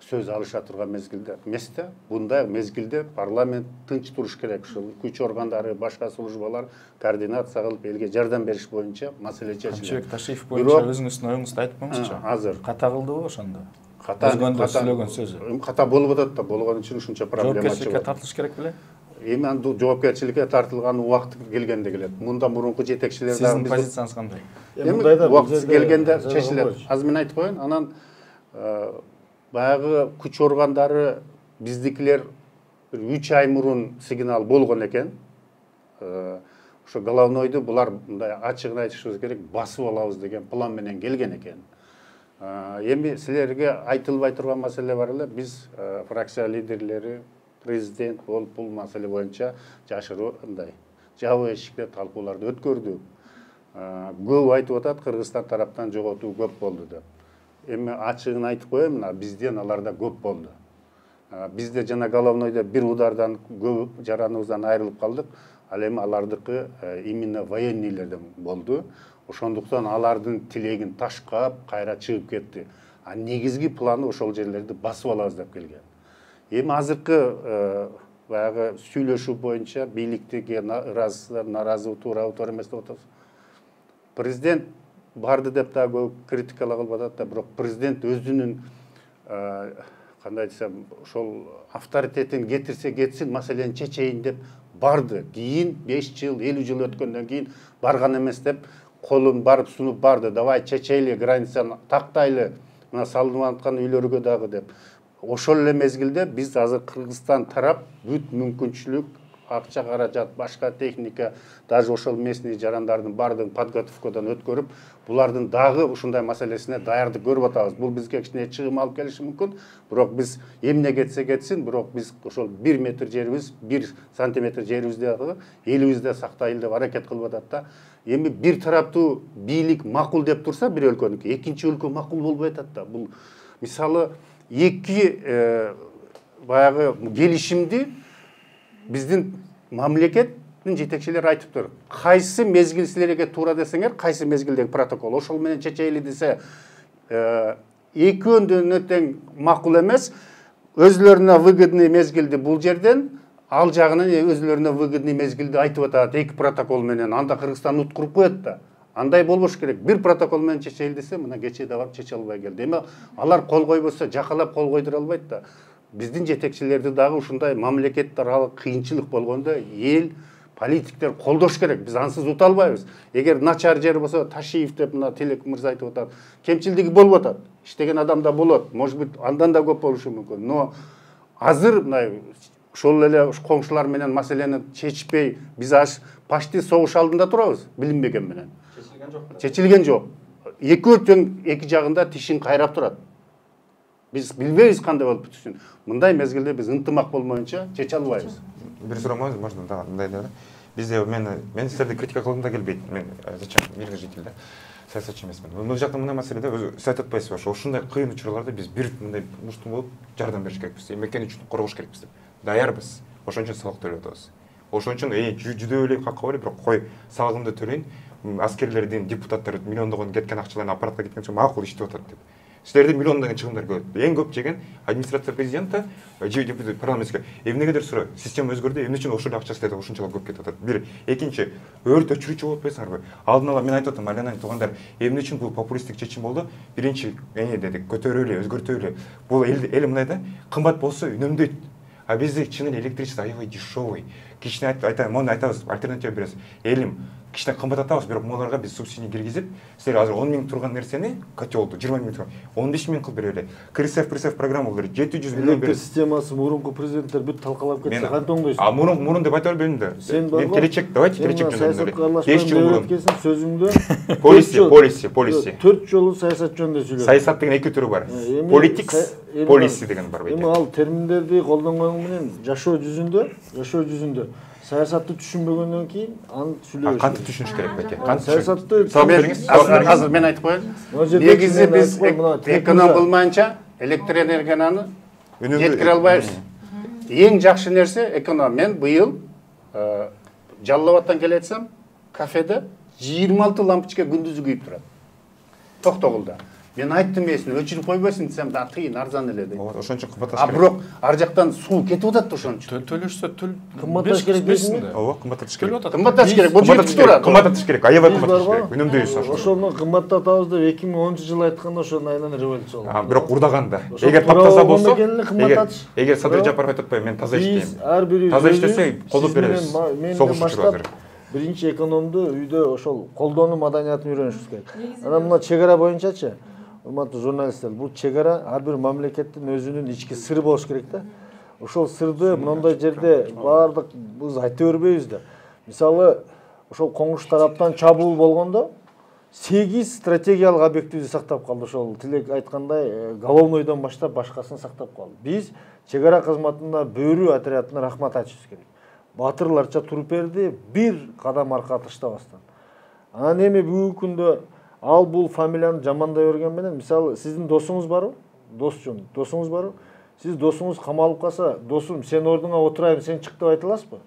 S3: сөз алыша турган мезгилде эместе, мындай мезгилде парламент тынч туруш керек. Ушул күч органдары, башка службалар координация кылып элге жардам бериш боюнча маселе чечилет.
S4: Камчыбек Ташиев боюнча өзүңүздүн оюңузду айтып коюңузчу.
S3: Азыр
S4: ката кылдыбы ошондо?
S3: Ката
S4: сөйлөгөн сөзү.
S3: Ката болуп атат да, болгон үчүн ушунча проблема чыгат.
S4: Жоопкерчиликке тартылыш керек беле?
S3: Эми анда жоопкерчиликке тартылган убакыт келгенде келет. Мындан мурунку жетекчилер дагы
S4: сиздин позицияңыз кандай?
S3: Эми убакыт келгенде чечилет. Азыр мен айтып коеюн, анан баягы күч органдары биздикилер 3 ай мурун сигнал болгон экен. Ошо головнойду булар мындай ачыгын айтышыбыз керек, басып алабыз деген план менен келген экен. Эми силерге айтылбай турган маселе бар эле. Биз фракция лидерлери, президент бул маселе боюнча жашыруу мындай жабык эшикте талкууларды өткөрдүк. Көп айтып атат, Кыргызстан тараптан жоготуу көп болду деп. Эми ачыгын айтып коеюн, мына бизден аларда көп болду. Бизде жана головнойдо бир удардан көп жараныбыздан айрылып калдык. Ал эми алардыкы именно военныйлерден болду. Ошондуктан алардын тилегин ташкап, кайра чыгып кетти. Негизги планы ошол жерлерди басып алабыз деп келген. Эми азыркы баягы сүйлөшүү боюнча бийликтеги наразы туура эмес деп атабыз. Президент барды деп да көп критикалап атат да, бирок президент өзүнүн кандай десем, ошол авторитетин кетирсе кетсин, маселени чечейин деп барды. Кийин 5 жыл, 50 жыл өткөндөн кийин барган эмес деп колун барып сунуп барды. Давай чечейли, границаны тактайлы, мына салынып аткан үйлөргө дагы деп. Ошол эле мезгилде биз азыр Кыргызстан тарап бүт мүмкүнчүлүк, акча каражат, башка техника, даже ошол местный жарандардын бардыгын подготовкадан өткөрүп, булардын дагы ушундай маселесине даярдык көрүп атабыз. Бул бизге кичине чыгым алып келиши мүмкүн, бирок биз эмне кетсе кетсин, бирок биз ошол 1 метр жерибиз, 1 сантиметр жерибизде элибизде сактайлы деп аракет кылып атат да. Эми бир тараптуу бийлик макул деп турса бир өлкөнүкү, экинчи өлкө макул болбой атат да. Бул мисалы эки баягы келишимди биздин мамлекеттин жетекчилери айтыптыр. Кайсы мезгил силерге туура десеңер, кайсы мезгилдеги протокол ошол менен чечейли десе, экөөндөн тең макул эмес, өзлөрүнө выгодный мезгилди бул жерден, ал жагынан өзлөрүнө выгодный мезгилди айтып атат эки протокол менен. Анда Кыргызстан уткуруп коет да. Андай болбош керек. Бир протокол менен чечейли десе, мына кечээ да барып чече албай келди. Эми алар кол койбосо, жакалап кол койдура албайт да. Биздин жетекчилерди дагы ушундай мамлекеттер аралык кыйынчылык болгондо эл, политиктер колдош керек. Биз ансыз ута албайбыз. Эгер начар жер болсо, Ташиев деп мына Телек мырза айтып атат, кемчилдиги болуп атат. Иштеген адам да болот. Может быть, андан да көп болушу мүмкүн. Но азыр мына ошол эле коңшулар менен маселени чечпей, биз почти согуш алдында турабыз, билинбеген менен. Чечилген жок. Экөө тең эки жагында тишин кайрап турат. Биз билбейбиз кандай болуп бүтүшүн. Мындай мезгилде биз ынтымак болмоюнча чече албайбыз.
S6: Бир суроо можно, да, мындай да. Бизде мен силерди критика кылгым да келбейт. Мен зачем мирный житель да, саясатчы эмесмин. Бул жакта мындай маселеде өзү сиз айтып атпайсызбы, ушундай кыйын учурларда биз бир мындай муштум болуп жардам бериш керекпиз, мекен үчүн коргош керекпиз деп. Даярбыз. Ошон үчүн салык төлөп атабыз. Ошон үчүн жүдө эле какка бар, бирок кой салыгымды төлөйүн. Аскерлердин, депутаттар миллиондогон кеткен акчаларын аппаратка кеткен соң макул иштеп атат деп. Силердин миллиондогон чыгымдар көп. Эң көп жеген администрация президента, парламентке. Эмнегедир суроо, система өзгөрдү, эмне үчүн ошол акча силерде ушунчалык көп кетип атат? Бир, экинчи, өрт өчүрүүчү болуп атпайсыңарбы? Алдын ала мен айтып атам, Алянанын туугандар, эмне үчүн бул популисттик чечим болду? Биринчи, дедик, көтөрөлү, өзгөртөлү. Бул эл мындай да, кымбат болсо үнөмдөйт. А бизде чын эле электричество аябай дешевый. Кичине мону айтабыз, альтернатива беребиз. Элим кичине кымбат атабыз, бирок буларга биз субсидия киргизип, силер азыр 10 миң турган нерсени, котелду 20 миң турган, 15 миң кылып берели. Крисев программа болду, 700 миллион берет.
S5: Системасы мурунку президенттер бүт талкалап кетти, кантип оңдойсуз?
S6: А мурун деп айта бербейм да. Мен келечек, давайте келечек жөнүндө. 5 жыл мурун.
S5: Сөзүңдө
S6: полиси.
S5: 4 жолу саясат жөнүндө сүйлөдүм.
S6: Саясат деген эки түрү бар. Politics, policy деген бар.
S5: Эми ал терминдерди колдонгон менен жашоо жүзүндө саясатты түшүнбөгөндөн кийин аны сүйлөш.
S6: Кантип түшүнүш керек беке?
S5: Саясатты
S3: азыр мен айтып коеюн. Негизи биз эконом кылмайынча электр энергияны жеткире албайбыз. Эң жакшы нерсе эконом. Мен быйыл Жалал Абадтан келетсем, кафеде 26 лампочка күндүзү күйүп турат. Токтогулда. Мен айттым эсине, өчүрүп койбойсуң десем, да тыйын, арзан эле дейт.
S6: Ошон үчүн кымбатташ керек.
S3: Бирок ар жактан суу кетип атат ошон үчүн.
S4: Төлөшсө
S5: кымбатташ керек дейсиңби?
S6: Ооба, кымбатташ керек.
S3: Кымбатташ керек, бул жетип турат.
S6: Кымбатташ керек, аябай кымбатташ керек. Үнөмдөйбүз ошону.
S5: Ошону кымбаттатабыз деп 2010-жылы айтканда ошонун айынан революция болду.
S6: Бирок урдаганда. Эгер таптаза болсо, эгер Садыр Жапаров айтып атпайбы, мен таза иштейм. Таза иштесең, колдоп беребиз. Согушчу азыр.
S5: Биринчи экономду үйдө ошол колдонуу маданиятын үйрөнүшүбүз керек. Анан мына чек ара боюнчачы, урматтуу журналисттер, бул чек ара ар бир мамлекеттин өзүнүн ички сыры болуш керек да. Ошол сырды мындай жерде баардык биз айта бербейбиз да. Мисалы, ошол коңуш тараптан чабуул болгондо 8 стратегиялык объективди сактап калды. Ошол Тилек айткандай, головнойдон баштап башкасын сактап калды. Биз чек ара кызматына, бөрү отрядына рахмат айтышыбыз керек. Батырларча туруп берди, бир кадам арка таштабастан. Анан эми бүгүнкү күндө ал бул фамилияны жамандай берген менен, мисалы, сиздин досуңуз барбы? Досуңуз барбы? Сиз досуңуз камалып калса, досум, сен ордуңа отурайын, сен чык деп айта аласызбы?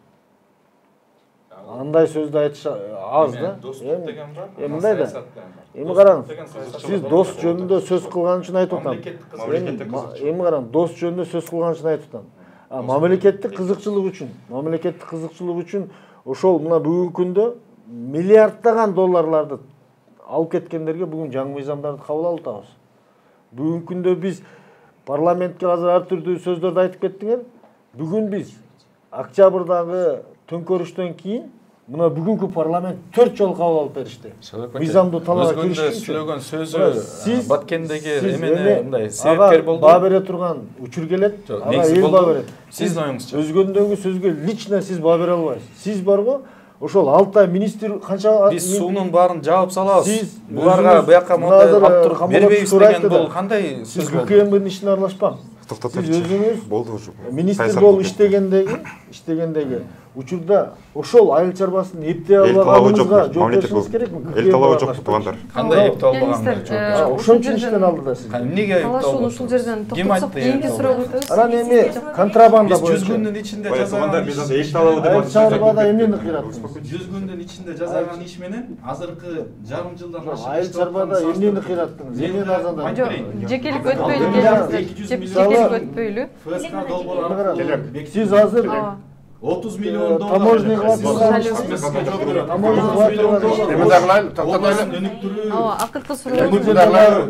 S5: андай сөздү айтыш аз да.
S4: Достук деген бар.
S5: Эми мындай да.
S4: саясат деген бар.
S5: Эми караңыз,
S4: Деген саясат
S5: сиз
S4: бар.
S5: дос жөнүндө сөз кылган үчүн айтып атам.
S6: Мамлекеттик кызыкчылык.
S5: Эми караңыз, дос жөнүндө сөз кылган үчүн айтып атам. Мамлекеттик кызыкчылык үчүн ошол мына бүгүнкү күндө миллиарддаган долларларды алып кеткендерге бүгүн жаңы мыйзамдарды кабыл алып атабыз. Бүгүнкү күндө биз парламентке азыр ар түрдүү сөздөрдү айтып кеттиңер. Бүгүн биз октябрдагы төңкөрүштөн кийин мына бүгүнкү парламент 4 жолу кабыл алып беришти. Мыйзамдуу талаага киришти.
S4: Сүйлөгөн сөзү Баткендеги эмени мындай
S5: себепкер
S4: болду.
S5: Баа бере турган учур келет, ага эл баа берет.
S4: Сиздин оюңузча.
S5: Өзгөндөгү сөзгө лично сиз баа бере албайсыз. Сиз барго ошол 6 ай министр канча
S4: Биз суунун баарын жаап салабыз.
S5: Сиз
S4: Буларга буяка мондай алып бербейбиз деген бул кандай
S5: сиз
S4: сөз болду?
S5: КМБнын ишине аралашпаңыз. Сиз өзүңүз
S6: Болду уже.
S5: министр болуп иштегендеги учурда ошол айыл чарбасын эптей албаганыңызга жооп беришиңиз керекми?
S6: Эл талабы жок туугандар.
S4: Кандай эптеп албагандар?
S5: Ошон үчүн иштен алды да сиз.
S4: Эмнеге
S1: Талашууну ушул жерден токтотсок кийинки суроого өтөбүз.
S5: Анан эми контрабанда
S4: Биз 100
S5: боюнча
S4: күндүн ичинде
S6: Туугандар
S4: жасаган
S6: биз эл талабы деп
S5: айыл чарбада эмнени кыйраттыңыз?
S4: 100 күндүн ичинде жасаган иш менен азыркы жарым жылдан ашык
S5: Айыл чарбада эмнени кыйраттыңыз? Эмнени арзандатыңыз?
S1: Жок, жекелик өтпөйлү келиңиздер. Жекелик өтпөйлү.
S4: ФСК долбоор
S5: Сиз азыр
S4: 30 миллион доллар.
S5: таможня
S1: Акыркы суроо.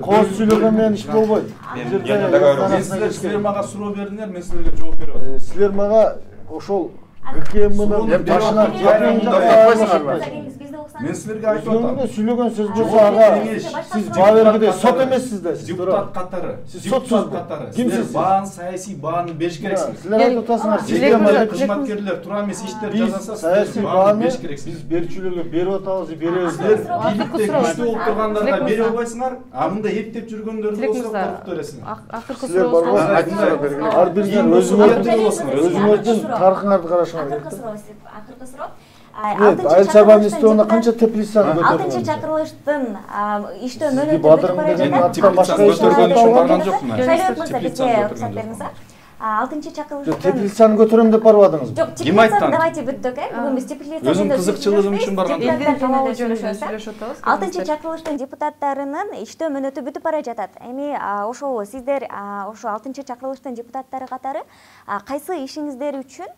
S5: Кооз сүйлөгөн менен иш болбойт.
S4: Силер силер суроо бердиңер, мен силерге жооп берем.
S5: Силер мага ошол ГКМнын башына
S4: Мен силерге айтып атам.
S5: сүйлөгөн сөз болсо ага сиз баа бергенде сот эмессиз да сиз.
S4: Депутат катары.
S5: Сиз сотсуз катары.
S4: Силер баан саясий бааны бериш керексиз.
S5: Силер айтып атасыңар,
S4: Системалык кызматкерлер тура эмес иштер жасаса,
S5: саясий
S4: бааны
S5: бааны
S4: бериш керексиз.
S5: биз берүүчүлөргө берип атабыз, беребиз.
S4: Бийликте күчтүү болуп тургандарга бере албайсыңар, а мындай эптеп жүргөндөрдү
S1: Тилек
S4: болсо
S1: мырза,
S4: коркуп бересиңер.
S1: акыркы
S5: Силер бар
S1: суроо.
S5: ар бириңер өзүңөрдүн тарыхыңарды карашыңар керек.
S2: Акыркы суроо.
S5: Айыл чарба министрлигине канча теплицаны көтөрдүңүз?
S2: 6 чакырылыштын иштөө
S5: Сизди
S2: мөөнөтү
S5: Бадырым
S2: бара
S5: деген
S2: жатат.
S5: аттан башка
S4: көтөргөн үчүн барган жокмун.
S2: Шайлоо мырза, бизге уруксат бериңиз. 6 чакырылыштын
S5: Теплицаны көтөрөм деп барбадыңызбы?
S2: Жок,
S4: Ким айткан?
S2: теплицаны давайте бүттүк, бүгүн биз теплица
S4: Өзүм кызыкчылыгым үчүн барган.
S1: Элдин талабы жөнүндө сүйлөшүп атабыз.
S2: 6 чакырылыштын депутаттарынын иштөө мөөнөтү бүтүп бара жатат. Эми ошол сиздер ошо 6 чакырылыштын депутаттары катары кайсы ишиңиздер үчүн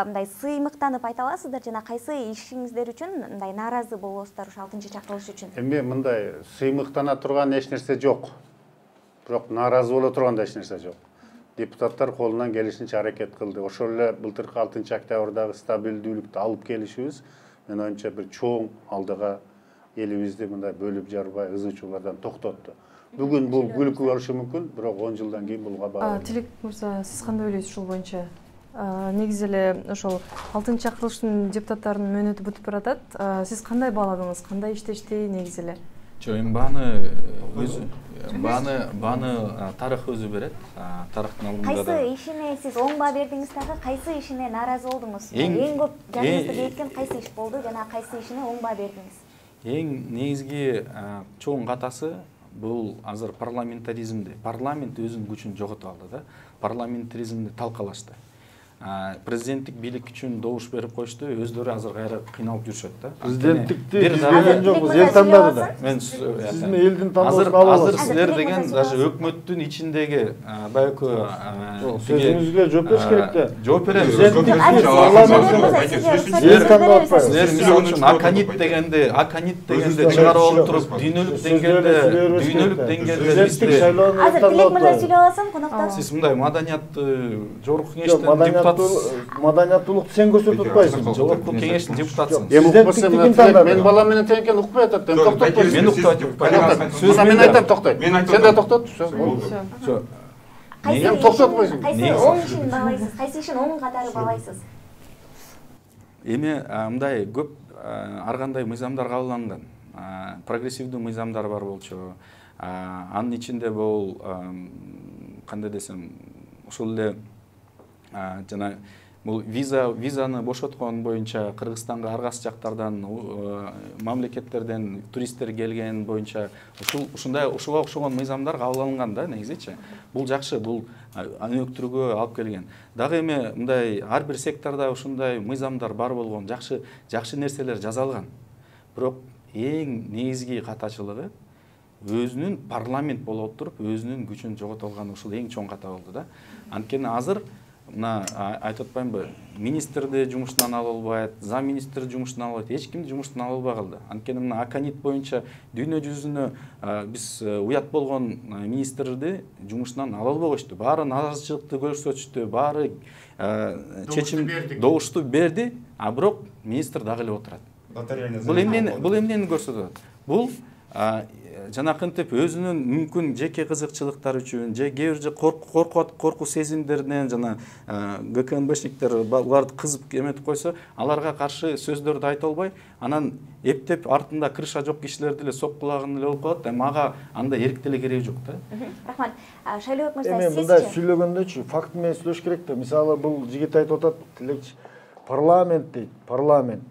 S2: мындай сыймыктанып айта аласыздар жана кайсы ишиңиздер үчүн мындай нааразы болосуздар ошо 6 чакырылыш үчүн?
S3: Эми мындай сыймыктана турган эч нерсе жок. Бирок нааразы боло турган да эч нерсе жок. Депутаттар колунан келишинче аракет кылды. Ошол эле былтыркы 6 октябрдагы стабилдүүлүктү алып келишибиз мен оюмча бир чоң алдыга элибизди мындай бөлүп жарбай ызычуулардан токтотту. Бүгүн бул күлкү болушу мүмкүн, бирок 10 жылдан кийин булга баа.
S1: Тилек мырза, сиз кандай ойлойсуз ушул боюнча? Негизи эле ошол 6 чакырылыштын депутаттарынын мөөнөтү бүтүп баратат. Сиз кандай бааладыңыз? Кандай иштешти негизи эле?
S4: Жок, эми бааны тарых өзү берет. Тарыхтын алдында да.
S2: Кайсы ишине сиз оң баа бердиңиз дагы, кайсы ишине нааразы болдуңуз? Эң көп жаныңызды кейиткен кайсы иш болду жана кайсы ишине оң баа бердиңиз?
S4: Эң негизги чоң катасы бул азыр парламентаризмди. Парламент өзүнүн күчүн жоготуп алды да. Парламентаризмди талкалашты. Президенттик бийлик үчүн добуш берип коюшту, өздөрү азыр кайра кыйналып жүрүшөт да.
S5: Президенттикти биз берген жокпуз, эл тандады да.
S4: Мен
S5: Сиздин элдин тандоосун алып
S4: азыр
S5: аласыз.
S4: силер деген даже өкмөттүн ичиндеги баягы
S5: сөзүңүзгө жооп бериш керек да.
S4: жооп беребиз. Силер мисалы үчүн аканит дегенде чыгарып алып туруп дүйнөлүк деңгээлде
S2: Азыр Тилек мырза сүйлөп алсын, коноктору.
S4: сиз мындай маданиятты жогорку кеңештин депутаты.
S5: Маданияттуулукту сен көрсөтүп атпайсың.
S4: Жогорку кеңештин депутатысың.
S3: Эми укпаса мен балам менен тең экен укпай атат.
S4: Мен уктап
S3: Сөз мен айтам токтой. Сен да токтот.
S2: Кайсы оң ишин баалайсыз, кайсы ишин оң катары баалайсыз?
S4: Эми мындай көп ар кандай мыйзамдар кабылданган. Прогрессивдүү мыйзамдар бар болчу. Анын ичинде бул кандай десем, ошол эле жана бул визаны бошоткон боюнча Кыргызстанга ар кайсы жактардан мамлекеттерден туристтер келген боюнча ушуга окшогон мыйзамдар кабыл алынган да негизичи. Бул жакшы, бул өнүктүрүүгө алып келген. Дагы эми мындай ар бир секторда ушундай мыйзамдар бар болгон, жакшы нерселер жазалган. Бирок эң негизги катачылыгы өзүнүн парламент болуп туруп өзүнүн күчүн жогото алган, ушул эң чоң ката болду да. Анткени азыр мына айтып атпаймынбы, министрди жумушунан ала албайт, зам министр жумушунан ала албайт, эч кимди жумушунан ала албай калды. Анткени мына Аканит боюнча дүйнө жүзүнө биз уят болгон министрди жумушунан ала албай коюшту. Баары наразычылыкты көрсөтүштү, баары чечим добушту берди, а бирок министр дагы эле отурат. Бул эмнени көрсөтөт? Бул жанакынтип өзүнүн мүмкүн жеке кызыкчылыктары үчүн же кээ бир коркуу сезимдеринен жана ГКНБшниктер буларды кызып эметип койсо, аларга каршы сөздөрдү айта албай, анан эптеп артында крыша жок кишилерди эле соккулаган эле болуп калат. Эми ага андай эрктеле кереги жок да.
S2: Рахмат. Шайлообек мырза,
S5: сизчи? Мындай сүйлөгөндөчү факт менен сүйлөш керек да. Мисалы бул жигит айтып атат, тилекчи парламент дейт, парламент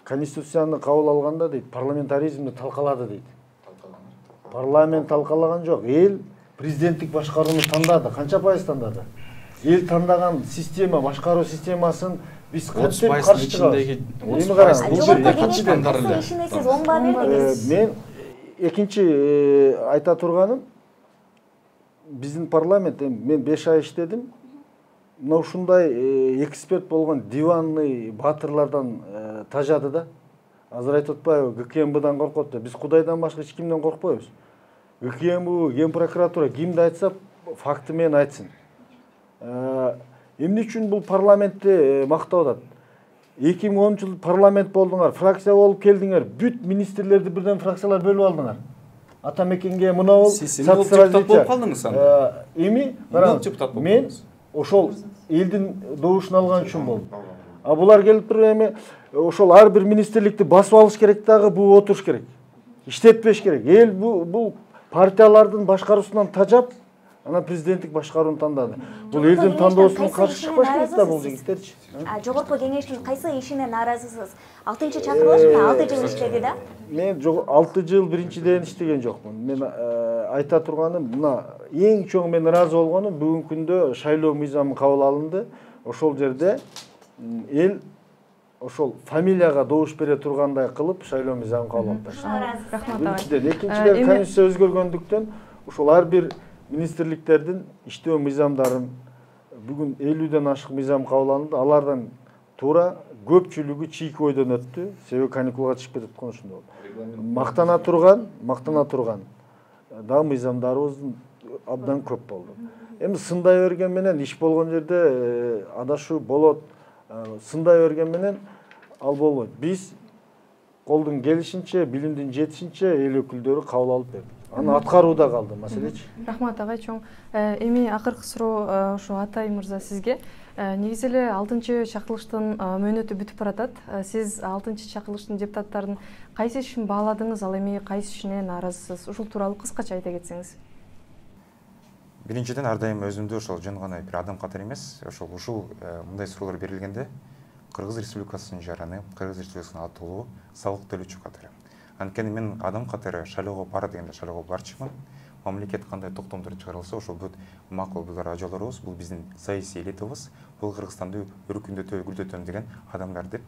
S5: Конституцияны кабыл алганда дейт, парламентаризмди талкалады дейт. Парламент талкалаган жок. Эл президенттик башкарууну тандады. Канча пайыз тандады? Эл тандаган система, башкаруу системасын биз кантип каршы чыгабыз? Эми караңыз, бул
S2: жерде ишине сиз оңба бердиңиз.
S5: Мен экинчи айта турганым, биздин парламент, мен 5 ай иштедим. Мына ушундай эксперт болгон диванный батырлардан тажады да. Азыр айтып атпайбы, ГКМБдан коркот да. Биз Кудайдан башка эч кимден коркпойбуз. ГКМБ, Ген прокуратура кимди айтса, факты менен айтсын. Эмне үчүн бул парламентти мактап атат? 2010 жыл парламент болдуңар, фракция болуп келдиңер, бүт министрлерди бирден фракциялар бөлүп алдыңар. Ата мекенге мына бол
S4: депутат болуп калдыңыз анда.
S5: Эми мен ошол элдин добушун алган үчүн болду. А булар келип туруп эми ошол ар бир министрликти басып алыш керек дагы, бул отуруш керек. Иштетпеш керек. Эл бул партиялардын башкаруусунан тажап, анан президенттик башкарууну тандады. Бул элдин тандоосуна каршы чыкпаш керек да бул жигиттерчи.
S2: Жогорку кеңештин кайсы ишине нааразысыз? 6-чы чакырылышпы? 6 жыл иштеди да?
S5: Мен 6 жыл биринчиден иштеген жокмун. Мен айта турганым, мына эң чоң мен ыраазы болгонум, бүгүнкү күндө шайлоо мыйзамы кабыл алынды. Ошол жерде эл ошол фамилияга добуш бере тургандай кылып шайлоо мыйзамын кабыл алып таштады.
S1: Рахмат.
S5: Экинчиден конституция өзгөргөндүктөн ошол ар бир министрликтердин иштөө мыйзамдарын бүгүн 50ден ашык мыйзам кабыл алынды. Алардан туура көпчүлүгү чийки ойдон өттү. Себеби каникулга чыгып кетип аткан ошондой болду. Мактана турган да мыйзамдарыбыз абдан көп болду. Эми сындай берген менен иш болгон жерде адашуу болот. Сындай берген менен ал болбойт. Биз колдун келишинче, билимдин жетишинче эл өкүлдөрү кабыл алып берди. Аны аткарууда калды маселечи.
S1: Рахмат агай чоң. Эми акыркы суроо ошо Атай мырза сизге. Негизи эле 6-чы чакырылыштын мөөнөтү бүтүп баратат. Сиз 6-чы чакырылыштын депутаттарын кайсы ишин бааладыңыз, ал эми кайсы ишине нааразысыз? Ушул тууралуу кыскача айта кетсеңиз.
S6: Биринчиден ар дайым өзүмдү ошол жөн гана бир адам катары эмес, ушул мындай суроолор берилгенде Кыргыз Республикасынын жараны, Кыргыз Республикасынын атуулу салык төлөөчү катары. Анткени мен адам катары шайлоого бара дегенде шайлоого барчумун. Мамлекет кандай токтомдор чыгарылса, ошол бүт макул булар ажаларыбыз, бул биздин саясий элитабыз, бул Кыргызстанды өркүндөтө, гүлдөтөм деген адамдар деп.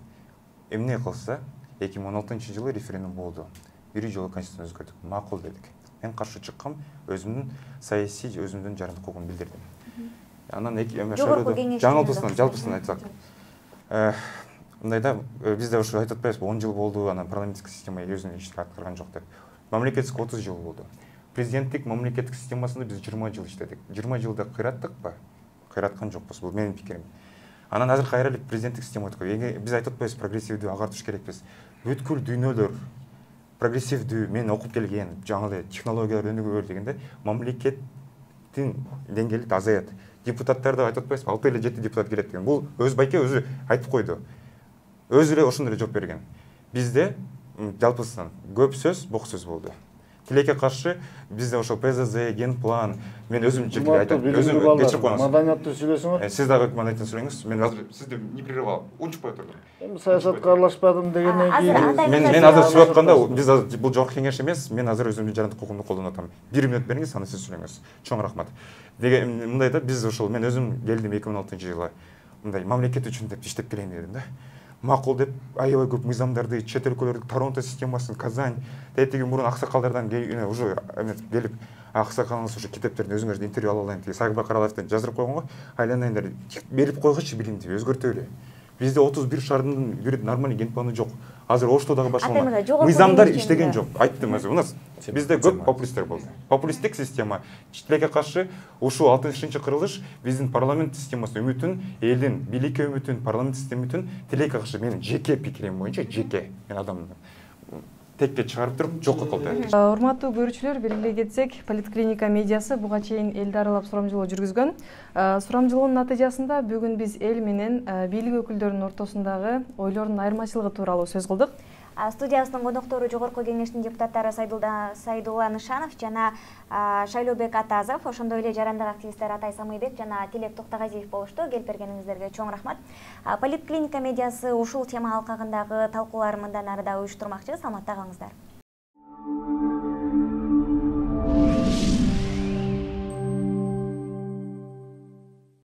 S6: Эмне кылса, 2016 жылы референдум болду. Бир жолу конституцияны өзгөртүп, макул дедик. Мен каршы чыккам, өзүмдүн саясий, өзүмдүн жарандык укугумду билдирдим. Анан жаңылтуусунан, жалпысынан айтсак. Мындайда бизде ошо айтып атпайбызбы, 10 жыл болду, анан парламенттик система өзүнүн ишин аткарган жок деп. Мамлекеттик 30 жыл болду. Президенттик мамлекеттик системасында биз 20 жыл иштедик. 20 жылда кыйраттыкпы? Кыйраткан жокпуз, бул менин пикирим. Анан азыр кайра эле президенттик система өткөн. Биз айтып атпайбыз, прогрессивдүү агартыш керекпиз. Бүткүл дүйнөлөр прогрессивдүү, мен окуп келген, жаңы эле технологиялар өнүгөөр дегенде мамлекеттин деңгээли азаят. Депутаттарды айтып атпайбызбы, 6 эле 7 депутат келет деген. Бул өз байке өзү айтып койду. Өзү эле ошондой жооп берген. Бизде жалпысынан көп сөз, бок сөз болду. тилекке каршы бизде ошол ПЗЗ, генплан, мен өзүм жеке айтам, өзүм кечирип коюңуз.
S5: Маданиятты сүйлөсөңөр.
S6: Сиз дагы маданиятты сүйлөңүз. Мен азыр сизди не прерывал, унчукпай турдум.
S5: Эми саясатка аралашпадым дегенден кийин
S6: Мен азыр сүйлөп атканда биз азыр бул жогорку кеңеш эмес, мен азыр өзүмдүн жарандык укугумду колдонуп атам. 1 мүнөт бериңиз, аны сиз сүйлөңүз. Чоң рахмат. Деген мындай да биз ошол мен өзүм келдим 2006-жылы. Мындай мамлекет үчүн деп иштеп келейин дедим да. Макул деп аябай көп мыйзамдарды, чет өлкөлөрдү Торонто системасын, Казань, тетиги мурун аксакалдардан уже келип аксакалыңыз ушу китептерин өзүңөрдү интервью ала алайын, Сагынбай Каралаевден жаздырып койгонго, айланайындар, берип койгучу билимди, өзгөртөлү. Бизде 31 шаардын бир нормальный генпланы жок. Азыр Ошто дагы башалган. Мыйзамдар иштеген жок. Айттым өзү. У нас бизде көп популисттер болду. Популисттик система. Тилекке каршы ушул 60-чы кырылыш биздин парламент системасы үмүтүн, элдин бийликке үмүтүн, парламент система үмүтүн тилекке каршы менин жеке пикирим боюнча, жеке мен адаммын. Текке чыгарып туруп жокко кылды.
S1: Урматтуу көрүүчүлөр, белгилей кетсек, Политклиника медиасы буга чейин элди аралап сурамжылоо жүргүзгөн. Сурамжылоонун натыйжасында бүгүн биз эл менен бийлик өкүлдөрүнүн ортосундагы ойлордун айырмачылыгы тууралуу сөз кылдык.
S2: Студиябыздын коноктору Жогорку кеңештин депутаттары Сайдулла Нышанов жана Шайлообек Атазов, ошондой эле жарандык активисттер Атай Самыйбек жана Тилек Токтогазиев болушту. Келип бергениңиздерге чоң рахмат. Политклиника медиасы ушул тема алкагындагы талкуулар мындан ары да уюштурмакчы. Саламатта калыңыздар.